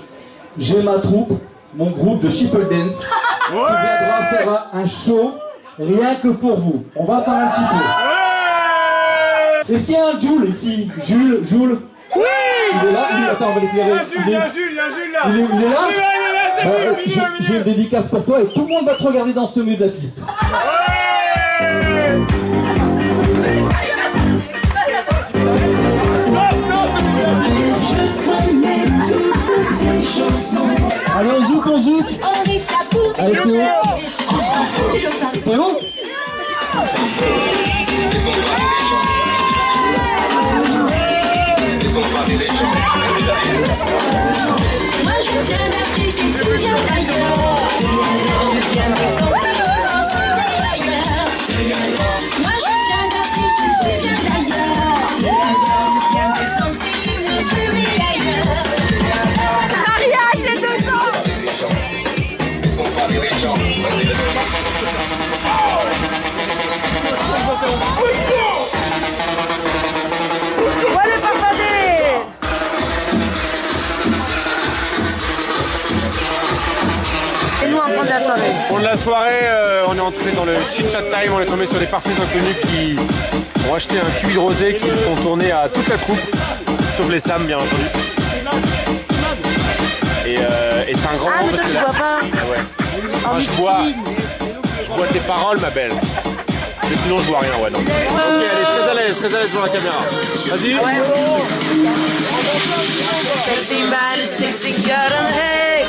j'ai ma troupe, mon groupe de Sheeple Dance, qui viendra faire un show rien que pour vous. On va attendre un petit peu. Est-ce qu'il y a un Jules ici? Jules? Oui. Il est là? Oui, attends, on va l'éclairer. Il y a Jules là. Il est là? J'ai une dédicace pour toi et tout le monde va te regarder dans ce milieu de la piste. Allez, on zouk. Allez, Théo. Théo? Moi je viens d'Afrique et tu viens d'ailleurs. Je viens des sentiments, ailleurs. Moi je viens d'Afrique et tu viens d'ailleurs. Je viens des sentiments, je vais ailleurs. Mariage les 2 ans. Voilà le parfadé. Et nous, on prend de la soirée. Pour de la soirée, on est entré dans le chit-chat time, on est tombé sur des parfaits inconnus qui ont acheté un cubi de rosé qui font tourner à toute la troupe, sauf les Sam bien entendu. Et c'est un grand moment parce que là... bois pas. Ah ouais. Moi, je bois tes paroles ma belle. Mais sinon je bois rien, ouais non. Ok, elle est très à l'aise devant la caméra. Vas-y. Sexy body, sexy girl and hey.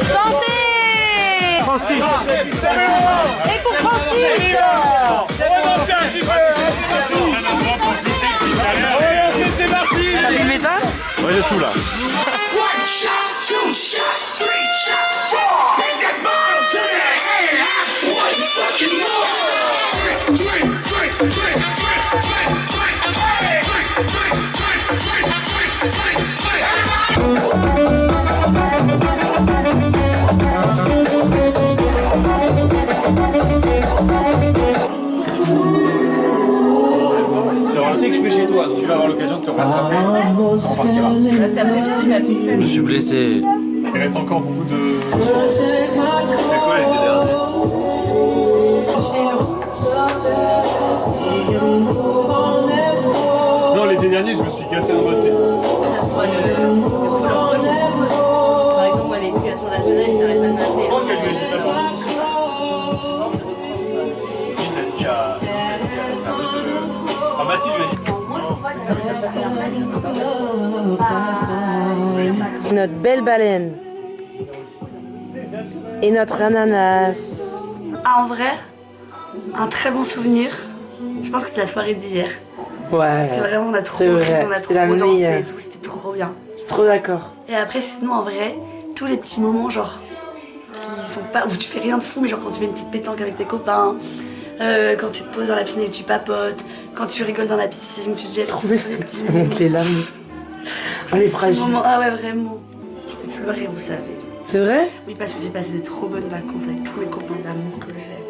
Santé. Francis. Et pour Francis. C'est parti. T'as filmé ça? Ouais, j'ai tout là. Alors, je sais que je vais chez toi, tu vas avoir l'occasion de te rattraper. On partira. C'est imprévisible. Je suis blessé. Il reste encore beaucoup de... C'est quoi l'été dernier? Non, l'été dernier, je me suis cassé un botte. Par exemple, à l'éducation nationale, ils n'arrêtent pas de m'appeler. Pourquoi qu'elle lui a dit ça? Mathilde lui a dit. Notre belle baleine. Et notre ananas. Ah, en vrai, un très bon souvenir. Je pense que c'est la soirée d'hier. Ouais. Parce que vraiment, on a trop c'est ri, vrai, on a c'était trop la dansé meilleure. et tout. C'était trop bien. Je suis trop d'accord. Et après, sinon, en vrai, tous les petits moments, genre, qui sont pas... où tu fais rien de fou, mais genre quand tu fais une petite pétanque avec tes copains, quand tu te poses dans la piscine et que tu papotes, quand tu rigoles dans la piscine, tu te jettes tous les petits Ça monte les larmes. On est fragile. Ah ouais, vraiment. Je vais pleurer, vous savez. C'est vrai? Oui, parce que j'ai passé des trop bonnes vacances avec tous les copains d'amour que j'ai.